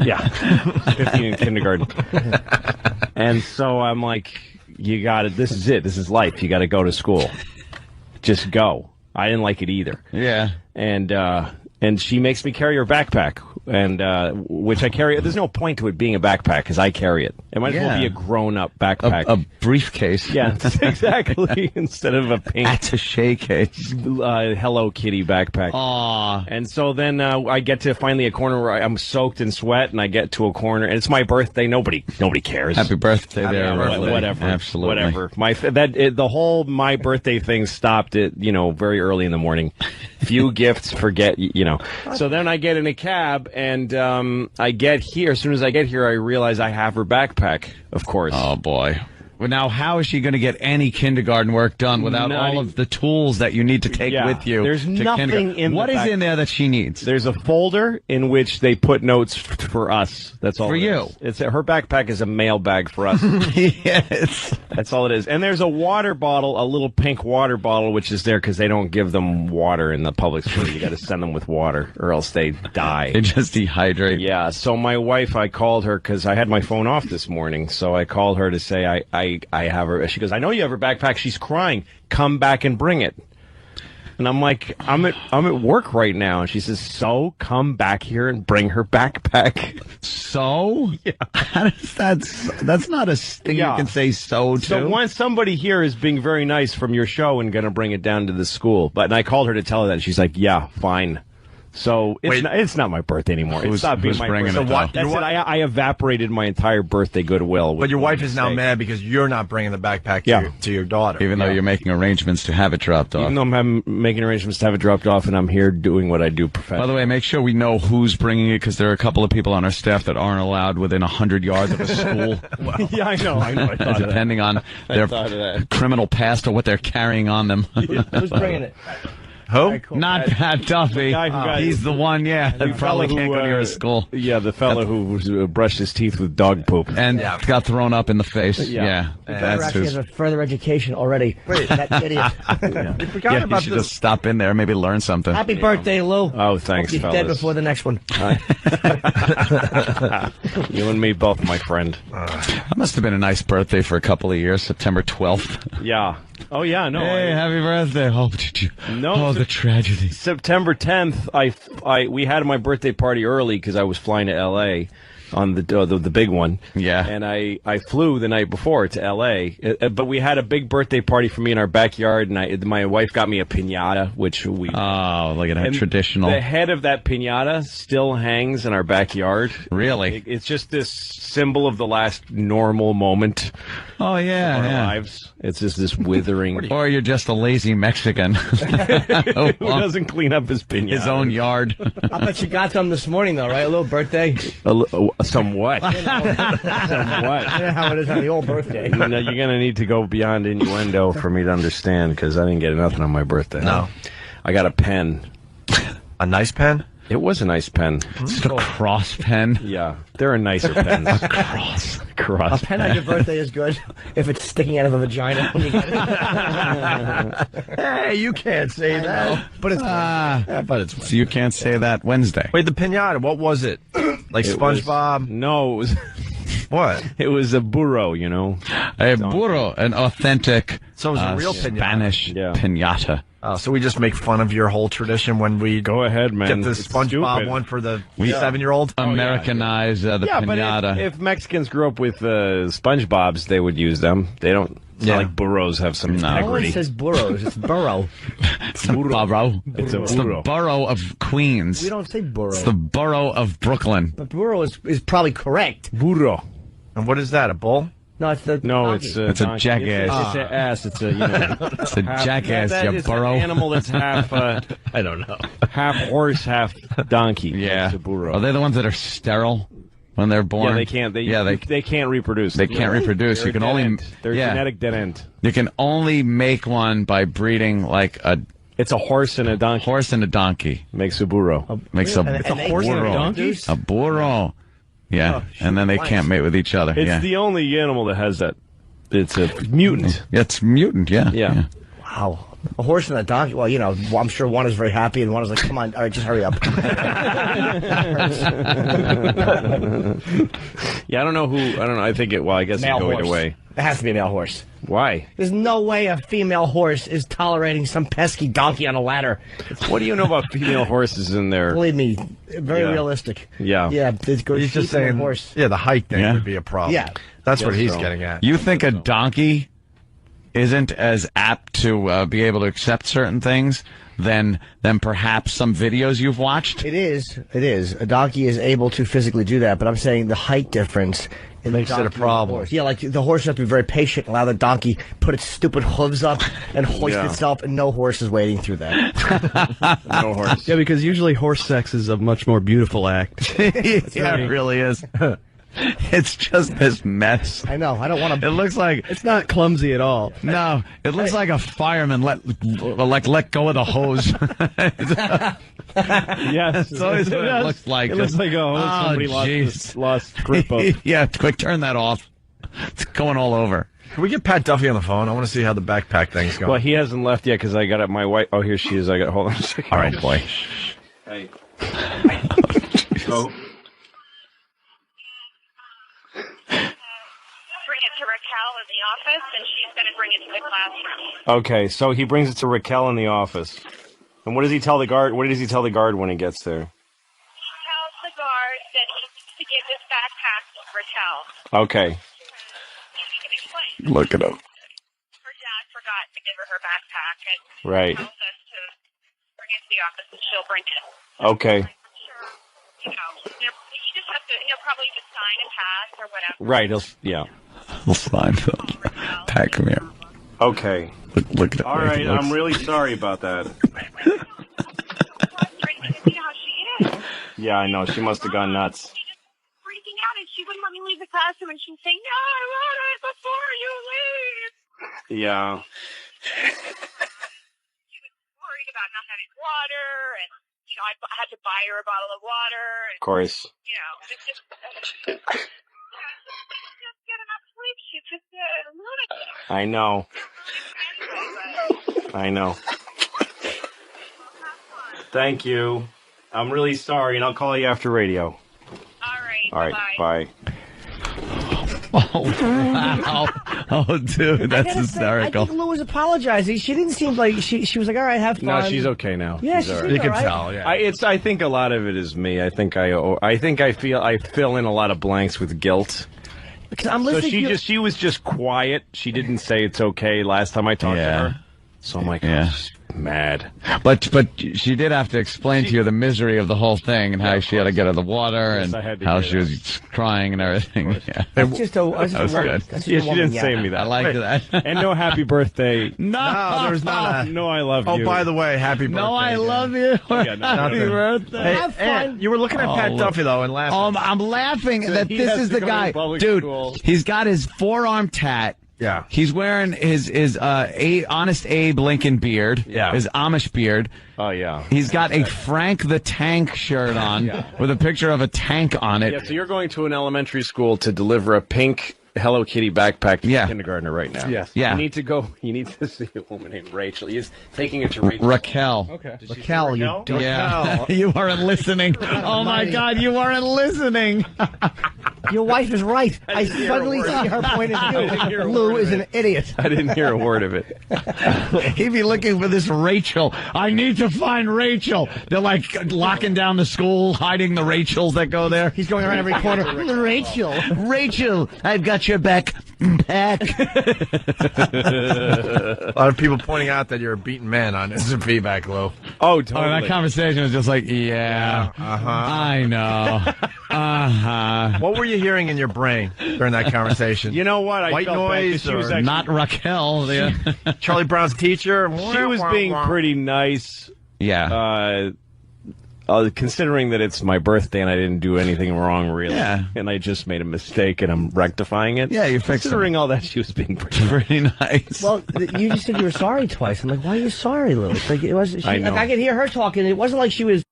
Yeah. 15 in kindergarten. And so I'm like, you got it. This is it. This is life. You got to go to school. Just go. I didn't like it either. Yeah. And she makes me carry her backpack, and which I carry. There's no point to it being a backpack because I carry it. It might as well be a grown-up backpack. A briefcase. Yeah, exactly. Instead of a pink attaché case. Hello Kitty backpack. Aww. And so then I get to finally a corner where I'm soaked in sweat, and I get to a corner, and it's my birthday. Nobody cares. Happy birthday there. Whatever. Absolutely. Whatever. The whole my birthday thing stopped at, very early in the morning. Few gifts, forget, So then I get in a cab, and I get here. As soon as I get here, I realize I have her backpack, of course. Oh, boy. Well, now, how is she going to get any kindergarten work done without all of the tools that you need to take with you? There's nothing in What is in there that she needs? There's a folder in which they put notes for us. That's all. For you. Her backpack is a mail bag for us. Yes. That's all it is. And there's a water bottle, a little pink water bottle, which is there because they don't give them water in the public school. You got to send them with water, or else they die. They just dehydrate. Yeah. So my wife, I called her because I had my phone off this morning. So I called her to say I have her. She goes, I know you have her backpack. She's crying. Come back and bring it. And I'm like, I'm at work right now. And she says, so come back here and bring her backpack. So? Yeah. That's not a thing you can say so to. So once somebody here is being very nice from your show and going to bring it down to the school. And I called her to tell her that. And she's like, yeah, fine. So it's not my birthday anymore. It's not being my birthday. So what? That's it. I evaporated my entire birthday goodwill. But your wife is now mad because you're not bringing the backpack to your daughter. Even though you're making arrangements to have it dropped off. Even though I'm making arrangements to have it dropped off, and I'm here doing what I do professionally. By the way, make sure we know who's bringing it, because there are a couple of people on our staff that aren't allowed within 100 yards of a school. Yeah, I know. I thought depending on their criminal past or what they're carrying on them. Who's bringing it? Who? Right, cool. Not Pat Duffy. He's the one, that probably can't go to your school. Yeah, the fellow who brushed his teeth with dog poop. And got thrown up in the face. Yeah. That's actually has a further education already. Wait. That idiot. You should just stop in there and maybe learn something. Happy birthday, Lou. Oh, thanks, He's dead before the next one. You and me both, my friend. That must have been a nice birthday for a couple of years, September 12th. Yeah. Oh, yeah, no. Hey, happy birthday. Oh, did you? No. Oh, the tragedy. September 10th, we had my birthday party early because I was flying to L.A. on the big one. Yeah. And I flew the night before to L.A., but we had a big birthday party for me in our backyard, and my wife got me a piñata, which we... Oh, look at that, traditional. The head of that piñata still hangs in our backyard. Really? It's just this symbol of the last normal moment of our lives. It's just this withering... Or you're just a lazy Mexican. Who doesn't clean up his piñata. His own yard. I bet you got some this morning, though, right? A little birthday? Somewhat. Somewhat. I know how it is on the old birthday. You're going to need to go beyond innuendo for me to understand, because I didn't get nothing on my birthday. No. I got a pen. A nice pen? It was a nice pen. It's a cross pen. Yeah, there are nicer pens. A cross. A pen on your birthday is good if it's sticking out of a vagina when you get it. Hey, you can't say that. But it's So you can't say that Wednesday. Wait, the piñata, what was it? Like SpongeBob? No, it was... What? It was a burro, A burro, an authentic So it was a real piñata. Spanish piñata. So we just make fun of your whole tradition when we go ahead, man. Get the SpongeBob one for the 7-year-old. Americanize the piñata. But if Mexicans grew up with SpongeBob's, they would use them. They don't. It's not like burros have some integrity. No one says burros. It's burro. It's a burro. It's the borough of Queens. We don't say burro. It's the borough of Brooklyn. But burro is probably correct. Burro. And what is that? A bull? No, it's the donkey. It's a jackass. It's an ass. It's a it's a jackass. It's burro. an animal that's half. I don't know. Half horse, half donkey. Yeah. It's a burro. Are they the ones that are sterile when they're born? Yeah, they can't. They can't reproduce. They can't reproduce. You can only. They're genetic dead end. You can only make one by breeding like a. It's a horse and a donkey. Horse and a donkey makes a burro. Makes a horse and a donkey. A burro. Yeah, and then they can't mate with each other. It's the only animal that has that. It's a mutant. It's mutant, yeah. Yeah. Wow. A horse and a donkey. Well, I'm sure one is very happy, and one is like, "Come on, all right, just hurry up." Yeah, I don't know. I think it. Well, I guess it Male go horse. either way. It has to be a male horse. Why? There's no way a female horse is tolerating some pesky donkey on a ladder. What do you know about female horses in there? Believe me, very realistic. Yeah. Yeah, it's good. He's just saying, horse. yeah, the height thing would be a problem. Yeah. That's what he's so. getting at. You think a donkey isn't as apt to be able to accept certain things than perhaps some videos you've watched? It is. A donkey is able to physically do that, but I'm saying the height difference makes it a problem. Yeah, like the horse has to be very patient, allow the donkey put its stupid hooves up and hoist itself, and no horse is wading through that. No horse. Yeah, because usually horse sex is a much more beautiful act. Yeah, it really is. It's just this mess. I know. I don't want to. It looks like It's not clumsy at all. no. It looks like a fireman let go of the hose. Yes, That's always what it looks like. It looks like somebody lost grip of. Yeah, quick, turn that off. It's going all over. Can we get Pat Duffy on the phone? I want to see how the backpack thing's going. Well, he hasn't left yet because I got it. My wife. Oh, here she is. Hold on a second. All right, boy. Hey. Oh. Bring it to Raquel in the office, and she's going to bring it to the classroom. Okay, so he brings it to Raquel in the office. And what does he tell the guard? What does he tell the guard when he gets there? Tells the guard that he needs to give this backpack to Raquel. Okay. He can explain. Look at him. Her dad forgot to give her backpack, and Right. tells us to bring it to the office, and she'll bring it. Okay. Sure. You just have to, probably just sign and pass or whatever. Right. Yeah. We'll find him. Pat, come here. Okay. Look at him. All right. I'm really sorry about that. You know how she is. Yeah, I know. She must have gone nuts. She's just freaking out, and she wouldn't let me leave the classroom, and she's saying, "No, I want it before you leave." Yeah. She was worried about not having water, and I had to buy her a bottle of water. And, Of course. just get enough sleep. She's just a lunatic. I know. I know. Thank you. I'm really sorry, and I'll call you after radio. All right. Bye. Oh, wow. Oh, dude, that's hysterical. I think Lou was apologizing. She didn't seem like she was like, "All right, have fun." No, she's okay now. Yeah, She's all she's right. You can all right. tell, yeah. I think a lot of it is me. I fill in a lot of blanks with guilt. Because I'm So listening. she was just quiet. She didn't say it's okay last time I talked to her. So I'm like, Yeah. she's mad. But she did have to explain to you the misery of the whole thing and how she had to get her the water Yes, I and had to how hear she was crying and everything. Yeah. That's just a That was good. Yeah, she didn't say me that. I liked that. And no happy birthday. No, there's not a... No, I love Oh, you. by the way, happy birthday. No, I love you. Yeah, no, Happy nothing. birthday. Hey, Have fun. Ant, you were looking at Pat Oh, Duffy, though, and laughing. I'm laughing that he this has is to the go to guy. public Dude, school. he's got his forearm tat. Yeah. He's wearing his Honest Abe Lincoln beard. Yeah. His Amish beard. Oh, yeah. He's got a Frank the Tank shirt on with a picture of a tank on it. Yeah, so you're going to an elementary school to deliver a pink Hello Kitty backpack to Yeah. a kindergartner right now. Yes. Yeah. You need to see a woman named Rachel. He's taking it to Rachel. Raquel. Okay. Raquel, you do. Yeah. You weren't listening. Oh, my God, you weren't listening. Your wife is right. I suddenly see her point of view. Lou is an idiot. I didn't hear a word of it. He'd be looking for this Rachel. I need to find Rachel. They're like locking down the school, hiding the Rachels that go there. He's going around every corner. Rachel. Rachel, I've got your back. Back. A lot of people pointing out that you're a beaten man on instant feedback, Lou. Oh, Oh, totally. that conversation was just like, yeah, I know. What were you hearing in your brain during that conversation? You know what? I White felt bad 'cause noise she was or actually, Not Raquel. Charlie Brown's teacher? she was being pretty nice. Yeah. Considering that it's my birthday and I didn't do anything wrong, really. Yeah. And I just made a mistake and I'm rectifying it. Yeah, you fixed it. Considering all that, she was being pretty nice. Pretty nice. Well, you just said you were sorry twice. I'm like, why are you sorry, Lou? It's like it was. I know. Like I could hear her talking. It wasn't like she was.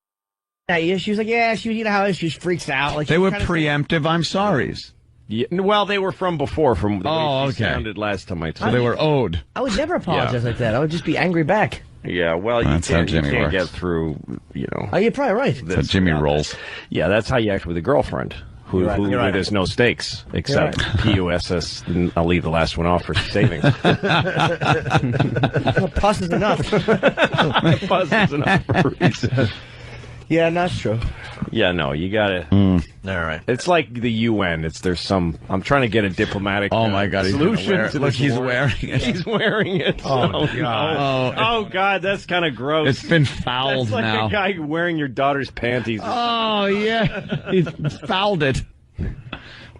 She was like, yeah, she was. You know how she freaks out. Like They she were kinda preemptive I'm sorries. Yeah, well, they were from before, from the way she okay. sounded last time I So told they you. were owed. I would never apologize like that. I would just be angry back. Yeah, well, That's how you Jimmy can't works. get through, Oh, you're probably right. That's how Jimmy rolls. Yeah, that's how you act with a girlfund. Who right. there's no stakes except PUSS. And I'll leave the last one off for savings. Plus is enough. Plus is enough for recess. Yeah, that's true. Yeah, no, you gotta. All right. It's like the UN. I'm trying to get a diplomatic. Oh my God! solution. To Look, this he's war. wearing it. He's wearing it. Oh, God. Oh God, that's kind of gross. It's been fouled That's like now. a guy wearing your daughter's panties. Oh yeah, he's fouled it.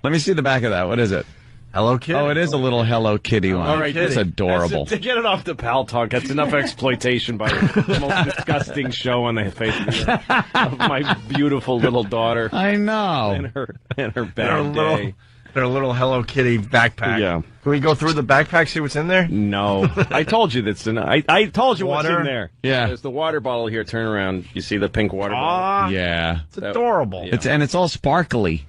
Let me see the back of that. What is it? Hello Kitty. Oh, it is a little Hello Kitty one. All right, it's adorable. To get it off the pal talk, that's enough exploitation by the most disgusting show on the face of the earth of my beautiful little daughter I know. and her bad day. Their little Hello Kitty backpack. Yeah. Can we go through the backpack, see what's in there? No, I told you that's I told you what's Water? in there. Yeah. There's the water bottle here. Turn around. You see the pink water bottle? Ah, Yeah, it's adorable. Yeah. it's all sparkly.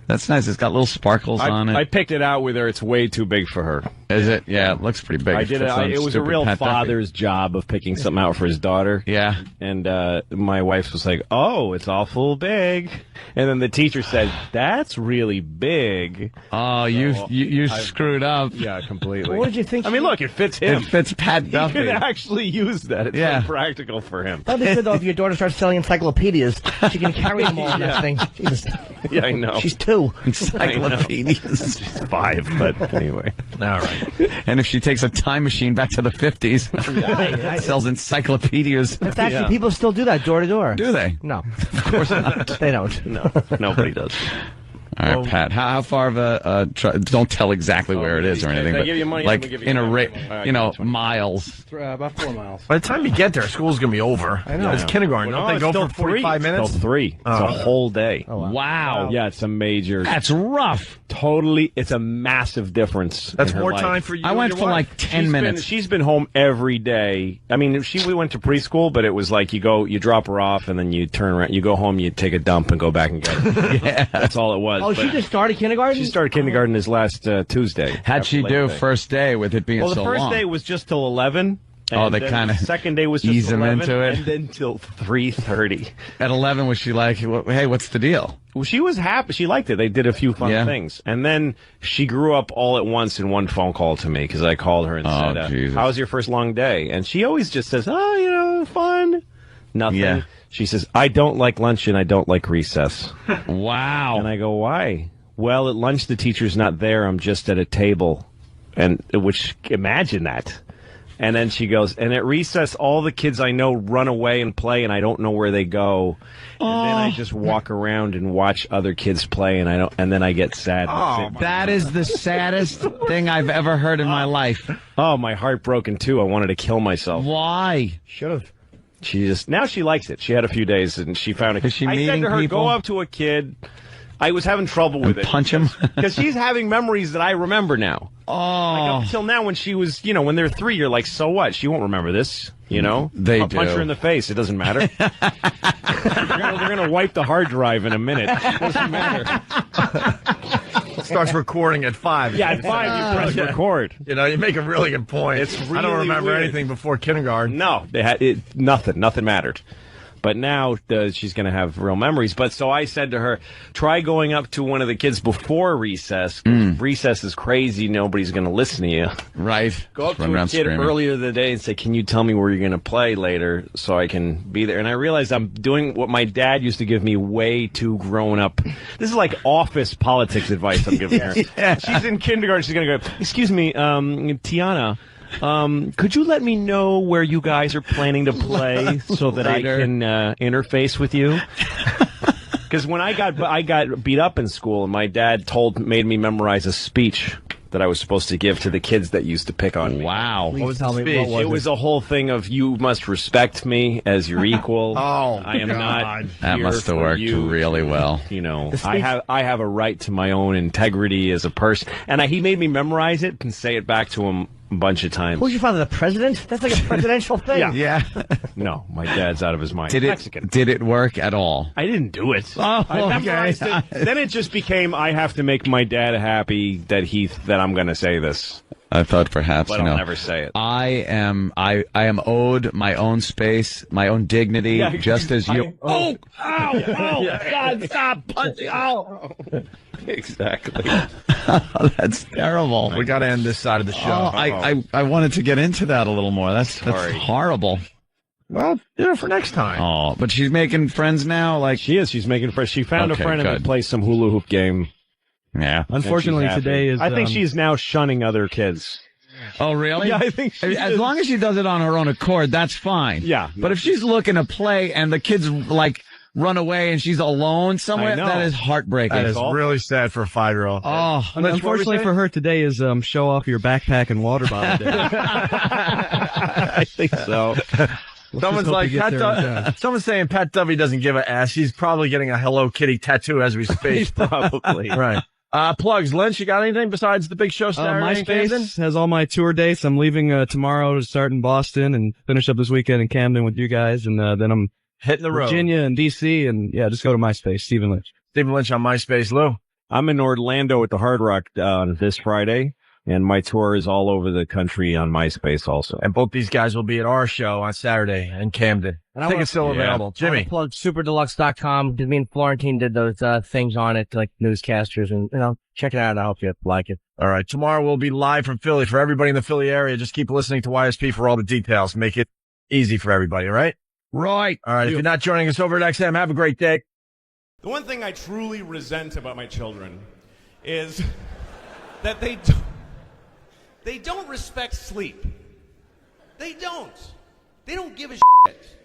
That's nice. It's got little sparkles on it. I picked it out with her. It's way too big for her. Is it? Yeah, it looks pretty big. I did it. It was a real father's job of picking something out for his daughter. Yeah. And my wife was like, "Oh, it's awful big," and then the teacher said, "That's really big." Oh, you screwed up. Yeah, completely. What did you think? I mean, look, it fits him. It fits Pat He Duffy. could actually use that. It's Yeah. so practical for him. That'd be good though if your daughter starts selling encyclopedias. She can carry them all on that thing. Jesus. Yeah, I know. She's 2. Encyclopedias. She's 5, but anyway. All right. And if she takes a time machine back to the 50s, sells encyclopedias. That's actually, people still do that door to door. Do they? No. Of course not. They don't. No, nobody does. All right, Pat. How far of a? Don't tell exactly where it is or anything. Can I But give you money? like I'm gonna give you in a money. miles. About 4 miles. By the time you get there, school's going to be over. I know. It's kindergarten. Well, Don't they go it's for still 45 3. minutes? It's still 3. It's a whole day. Oh, Wow. Yeah, it's a major. That's rough. Totally, it's a massive difference. That's in her more life. time for you. I went and for your like wife. 10 minutes. She's been home every day. I mean, we went to preschool, but it was like you drop her off, and then you turn around, you go home, you take a dump, and go back and get her. Yeah, that's all it was. Oh, she But just started kindergarten? she started kindergarten this last Tuesday. How'd she after do Labor Day. first day with it being Well, the so first long? day was just till 11. Oh, and they then kinda the second day was just ease 'em 11, into it. and then till 3:30. At 11, was she like, hey, what's the deal? Well, she was happy. She liked it. They did a few fun Yeah. things. And then she grew up all at once in one phone call to me because I called her and Oh, said, Jesus. how was your first long day? And she always just says, oh, fun. Nothing. Yeah. She says, I don't like lunch and I don't like recess. Wow. And I go, why? Well, at lunch, the teacher's not there. I'm just at a table. And which, imagine that. And then she goes, and at recess, all the kids I know run away and play, and I don't know where they go. And then I just walk around and watch other kids play, and then I get sad. That is the saddest thing I've ever heard in my life. Oh, my heart broken too. I wanted to kill myself. Why? Should have. Now she likes it. She had a few days, and she found it. Is she I said meeting to her, people? go up to a kid. I was having trouble with it. Punch him? Because she's having memories that I remember now. Like Oh. up till now, when she was, when they're 3, you're like, so what? She won't remember this, I'll They punch do. her in the face. It doesn't matter. They're gonna wipe the hard drive in a minute. It doesn't matter. Starts recording at 5. Yeah, at 5 you press record. You make a really good point. It's I don't really remember weird. anything before kindergarten. No, they had nothing. Nothing mattered. But now she's going to have real memories. But so I said to her, try going up to one of the kids before recess. Recess is crazy. Nobody's going to listen to you. Right. Go up Just run to a around kid screaming. earlier in the day and say, can you tell me where you're going to play later so I can be there? And I realized I'm doing what my dad used to give me way too grown up. This is like office politics advice I'm giving her. She's in kindergarten. She's going to go, excuse me, Tiana. Could you let me know where you guys are planning to play so that I can interface with you? Because when I got beat up in school, and my dad made me memorize a speech that I was supposed to give to the kids that used to pick on me. Wow. What was It was a whole thing of you must respect me as your equal. I am not. That here must have for worked you. really well. I have a right to my own integrity as a person, and he made me memorize it and say it back to him a bunch of times. Who's your father, the president? That's like a presidential thing. Yeah. No, my dad's out of his mind. Did it work at all? I didn't do it. Oh, I okay. memorized it. Then it just became, I have to make my dad happy that I'm going to say this. I thought perhaps, But I'll never say it. I am owed my own space, my own dignity, just as you. Oh, God, stop punching. Oh. Exactly. That's terrible. We got to end this side of the show. I wanted to get into that a little more. That's horrible. Well, for next time. Oh, but she's making friends now. Like she is. She's making friends. She found a friend and they play some hula hoop game. Yeah. Unfortunately, today is. I think she's now shunning other kids. Oh, really? Yeah, I think she as is. long as she does it on her own accord, that's fine. Yeah. But if she's looking to play and the kids like run away and she's alone somewhere, I know. that is heartbreaking. That is really sad for a 5-year-old. Oh, Unfortunately for her, today is show off your backpack and water bottle day. I think so. Someone's like, someone's saying Pat Dovey doesn't give a ass. He's probably getting a Hello Kitty tattoo as we speak. Probably. Right. Plugs. Lynch, you got anything besides the big show Saturday in Camden? MySpace has all my tour dates. I'm leaving tomorrow to start in Boston and finish up this weekend in Camden with you guys, and then I'm hitting the road. Virginia and D.C. and just go to MySpace. Stephen Lynch. Stephen Lynch on MySpace. Lou? I'm in Orlando at the Hard Rock this Friday, and my tour is all over the country on MySpace also. And both these guys will be at our show on Saturday in Camden. And I think it's still available. Jimmy? Plug superdeluxe.com. Me and Florentine did those things on it, like newscasters, and check it out. I hope you like it. All right. Tomorrow we'll be live from Philly. For everybody in the Philly area, just keep listening to YSP for all the details. Make it easy for everybody, all right? Right. All right. If you're not joining us over at XM, have a great day. The one thing I truly resent about my children is that they don't respect sleep. They don't. They don't give a shit.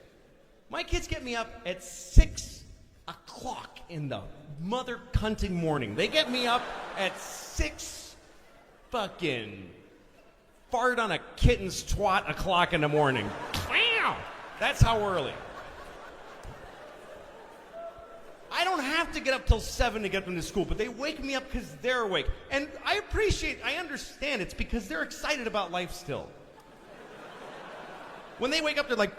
My kids get me up at 6 o'clock in the mother cunting morning. They get me up at 6 fucking fart on a kitten's twat o'clock in the morning. Wow. That's how early. I don't have to get up till 7 to get them to school, but they wake me up because they're awake. And I understand it's because they're excited about life still. When they wake up, they're like,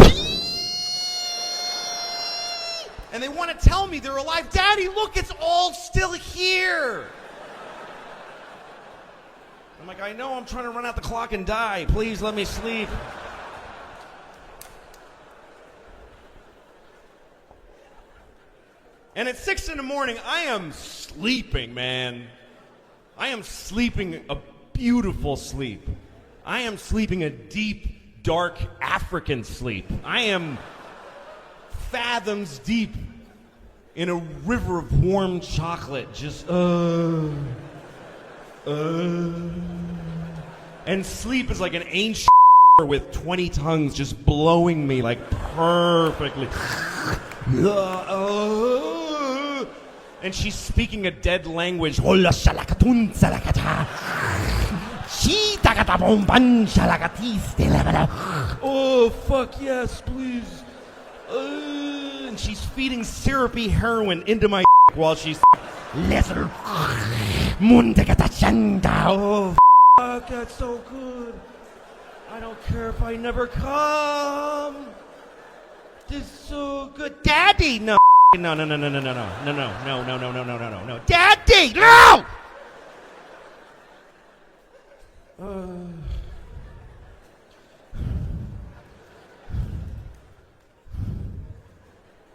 and they want to tell me they're alive. Daddy, look, it's all still here. I'm like, I know, I'm trying to run out the clock and die. Please let me sleep. And at 6 in the morning, I am sleeping, man. I am sleeping a beautiful sleep. I am sleeping a deep, dark African sleep. I am fathoms deep in a river of warm chocolate, just and sleep is like an ancient with 20 tongues just blowing me like perfectly. And she's speaking a dead language. Oh, fuck yes, please. And she's feeding syrupy heroin into my while she's oh, fuck, that's so good. I don't care if I never come. This is so good. Daddy, no. No, Daddy, no!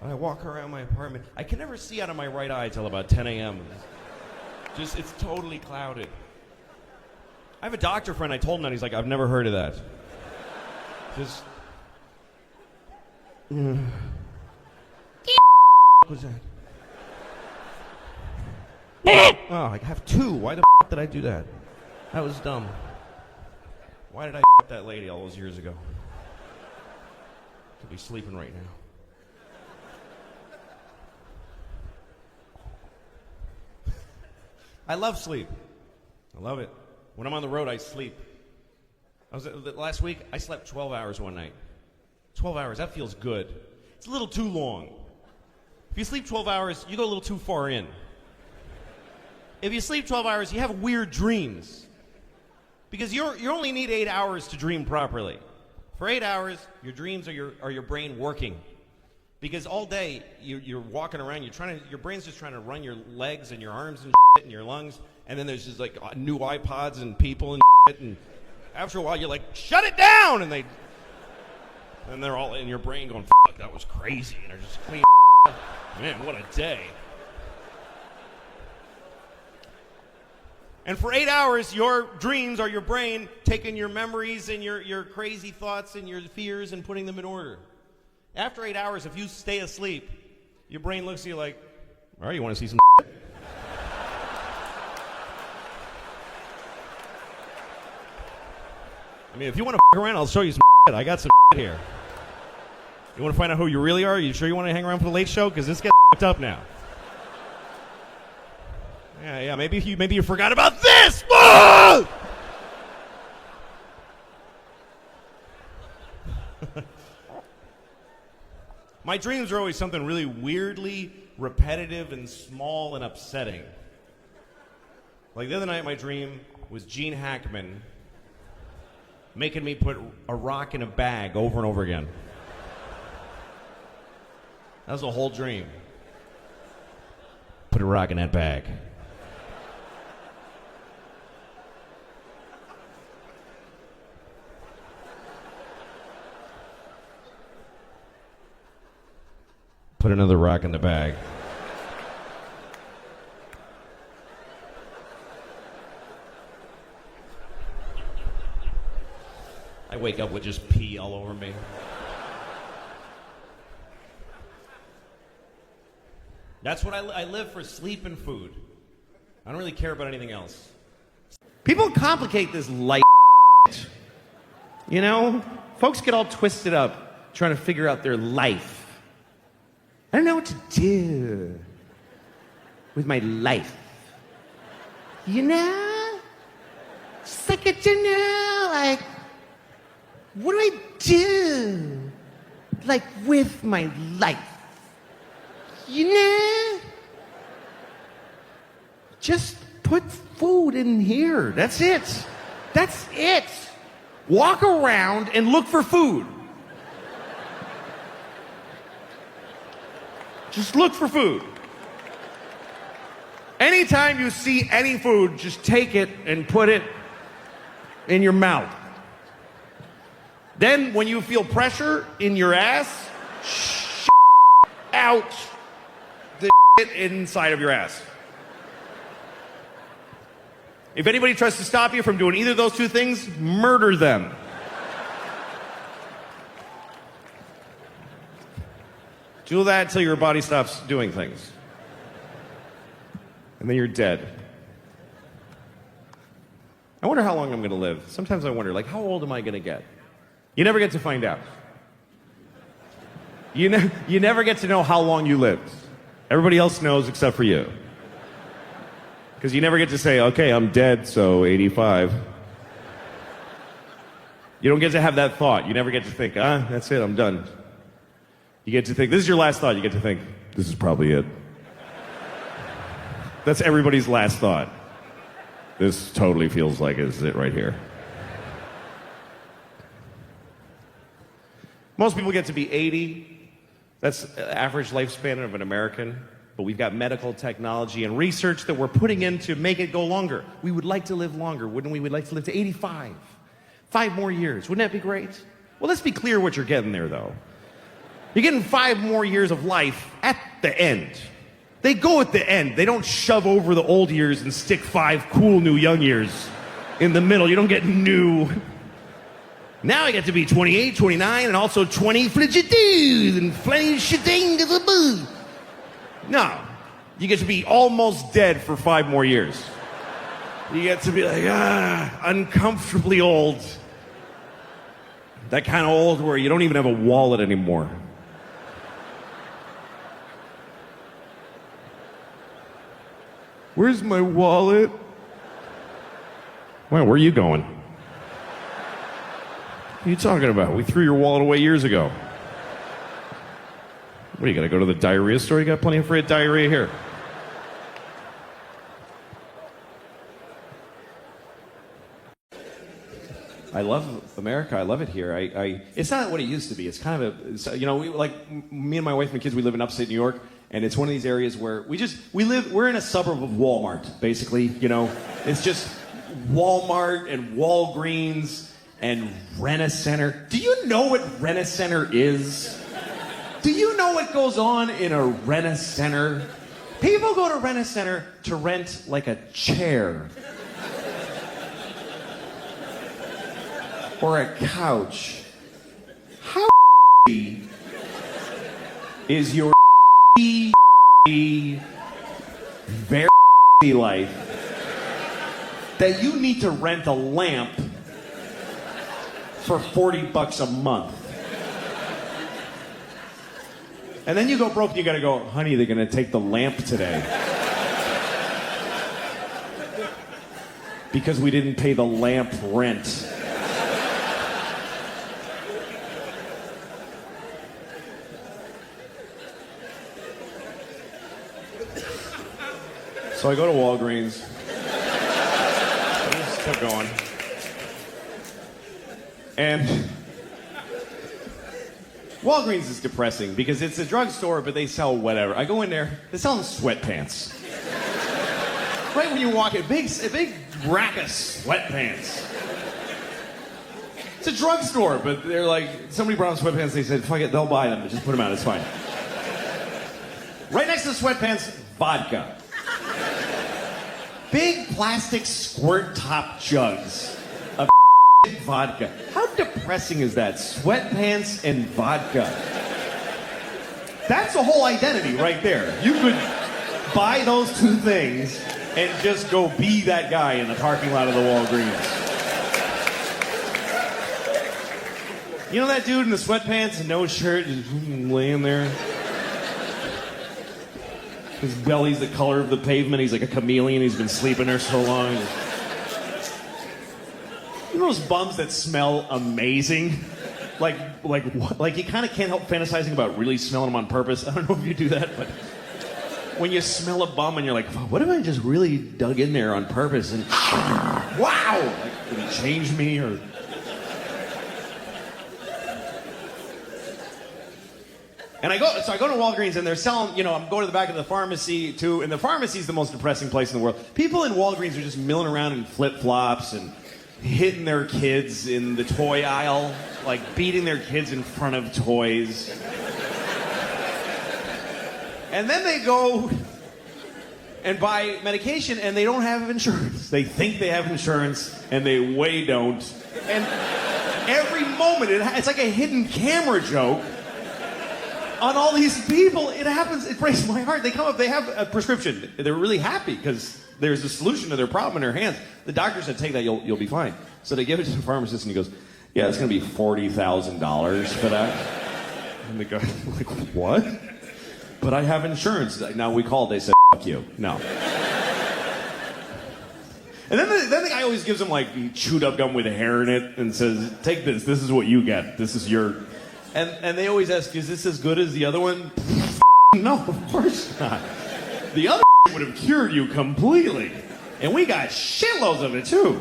I walk around my apartment. I can never see out of my right eye till about 10 a.m. It's totally clouded. I have a doctor friend, I told him that. He's like, I've never heard of that. What was that? Oh, I have two. Why the did I do that? That was dumb. Why did I that lady all those years ago? Could be sleeping right now. I love sleep. I love it. When I'm on the road, I sleep. Last week, I slept 12 hours one night. 12 hours, that feels good. It's a little too long. If you sleep 12 hours, you go a little too far in. If you sleep 12 hours, you have weird dreams. Because you only need 8 hours to dream properly. For 8 hours, your dreams are your brain working. Because all day you're walking around, your brain's just trying to run your legs and your arms and shit and your lungs, and then there's just like new iPods and people and shit, and after a while you're like, shut it down, and they're all in your brain going, fuck, that was crazy, and they're just clean. Man, what a day. And for 8 hours, your dreams are your brain taking your memories and your crazy thoughts and your fears and putting them in order. After 8 hours, if you stay asleep, your brain looks at you like, all right, you want to see some shit? I mean, if you want to f*** around, I'll show you some shit. I got some shit here. You want to find out who you really are? You sure you want to hang around for the late show? Because this gets f***ed up now. Yeah, maybe you forgot about this! Whoa! My dreams are always something really weirdly repetitive and small and upsetting. Like the other night, my dream was Gene Hackman making me put a rock in a bag over and over again. That was the whole dream. Put a rock in that bag. Put another rock in the bag. I wake up with just pee all over me. That's what I live for, sleep and food. I don't really care about anything else. People complicate this light. You know? Folks get all twisted up trying to figure out their life. I don't know what to do with my life. You know? Just like I don't know, like, what do I do? Like, with my life? You know? Just put food in here. That's it. That's it. Walk around and look for food. Just look for food. Anytime you see any food, just take it and put it in your mouth. Then, when you feel pressure in your ass, out the inside of your ass. If anybody tries to stop you from doing either of those two things, murder them. Do that until your body stops doing things. And then you're dead. I wonder how long I'm going to live. Sometimes I wonder, like, how old am I going to get? You never get to find out. You never get to know how long you lived. Everybody else knows except for you. Because you never get to say, okay, I'm dead, so 85. You don't get to have that thought. You never get to think, that's it, I'm done. You get to think, this is your last thought. You get to think, this is probably it. That's everybody's last thought. This totally feels like it's it right here. Most people get to be 80. That's the average lifespan of an American. But we've got medical technology and research that we're putting in to make it go longer. We would like to live longer, wouldn't we? We'd like to live to 85. 5 more years. Wouldn't that be great? Well, let's be clear what you're getting there, though. You're getting 5 more years of life at the end. They go at the end. They don't shove over the old years and stick 5 cool new young years in the middle. You don't get new. Now I get to be 28, 29, and also 20 frigidees and plenty of shitting to the boo. No. You get to be almost dead for 5 more years. You get to be like, uncomfortably old. That kind of old where you don't even have a wallet anymore. Where's my wallet? Wow, where are you going? What are you talking about? We threw your wallet away years ago. What, are you going to go to the diarrhea store? You got plenty of free diarrhea here. I love America. I love it here. It's not what it used to be. It's kind of me and my wife and kids, we live in upstate New York, and it's one of these areas where we're in a suburb of Walmart, basically. It's just Walmart and Walgreens and Rent-A-Center. Do you know what Rent-A-Center is? Do you know what goes on in a Rent-A-Center? People go to Rent-A-Center to rent like a chair. Or a couch. How is your very life that you need to rent a lamp for $40 a month? And then you go broke, you gotta go, honey, they're gonna take the lamp today. Because we didn't pay the lamp rent. So I go to Walgreens. I just kept going. And Walgreens is depressing because it's a drugstore, but they sell whatever. I go in there, they're selling sweatpants. Right when you walk in, a big rack of sweatpants. It's a drugstore, but they're like, somebody brought them sweatpants, they said, fuck it, they'll buy them, but just put them out, it's fine. Right next to the sweatpants, vodka. Big plastic squirt top jugs of vodka. How depressing is that? Sweatpants and vodka. That's a whole identity right there. You could buy those two things and just go be that guy in the parking lot of the Walgreens. You know that dude in the sweatpants and no shirt just laying there? His belly's the color of the pavement. He's like a chameleon. He's been sleeping there so long. You know those bums that smell amazing? Like you kind of can't help fantasizing about really smelling them on purpose. I don't know if you do that, but when you smell a bum and you're like, what if I just really dug in there on purpose and wow, like, did he change me or? And I go to Walgreens and they're selling, I'm going to the back of the pharmacy too, and the pharmacy is the most depressing place in the world. People in Walgreens are just milling around in flip-flops and hitting their kids in the toy aisle, like beating their kids in front of toys. And then they go and buy medication and they don't have insurance. They think they have insurance and they way don't. And every moment, it's like a hidden camera joke on all these people. It happens, it breaks my heart. They come up, they have a prescription. They're really happy because there's a solution to their problem in their hands. The doctor said, take that, you'll be fine. So they give it to the pharmacist and he goes, yeah, it's going to be $40,000 for that. And the guy's like, what? But I have insurance. Now we called, they said, fuck you. No. And then the guy always gives them like chewed up gum with hair in it and says, take this is what you get. This is your... And they always ask, is this as good as the other one? No, of course not. The other would have cured you completely. And we got shitloads of it, too.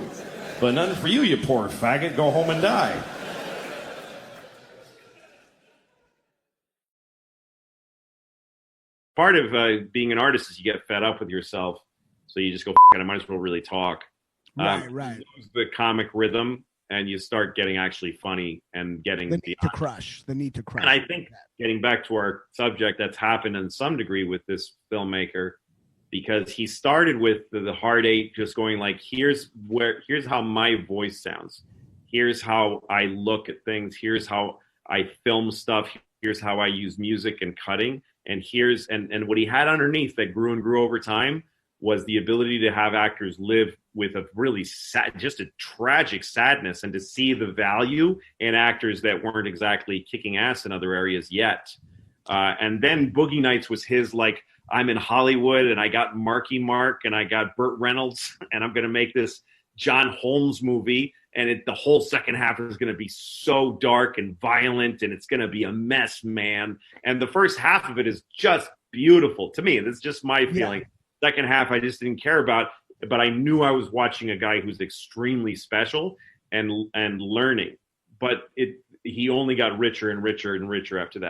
But none for you, you poor faggot. Go home and die. Part of being an artist is you get fed up with yourself. So you just go, I might as well really talk. Right. You lose the comic rhythm. And you start getting actually funny and getting the need to crush. And I think getting back to our subject, that's happened in some degree with this filmmaker, because he started with the Hard Eight, just going like, here's how my voice sounds. Here's how I look at things. Here's how I film stuff. Here's how I use music and cutting. And and what he had underneath that grew and grew over time was the ability to have actors live with a really sad, just a tragic sadness, and to see the value in actors that weren't exactly kicking ass in other areas yet. And then Boogie Nights was his, like, I'm in Hollywood and I got Marky Mark and I got Burt Reynolds and I'm going to make this John Holmes movie. And the whole second half is going to be so dark and violent and it's going to be a mess, man. And the first half of it is just beautiful to me. That's just my feeling. Yeah. Second half, I just didn't care about, but I knew I was watching a guy who's extremely special. and learning. But he only got richer and richer and richer after that.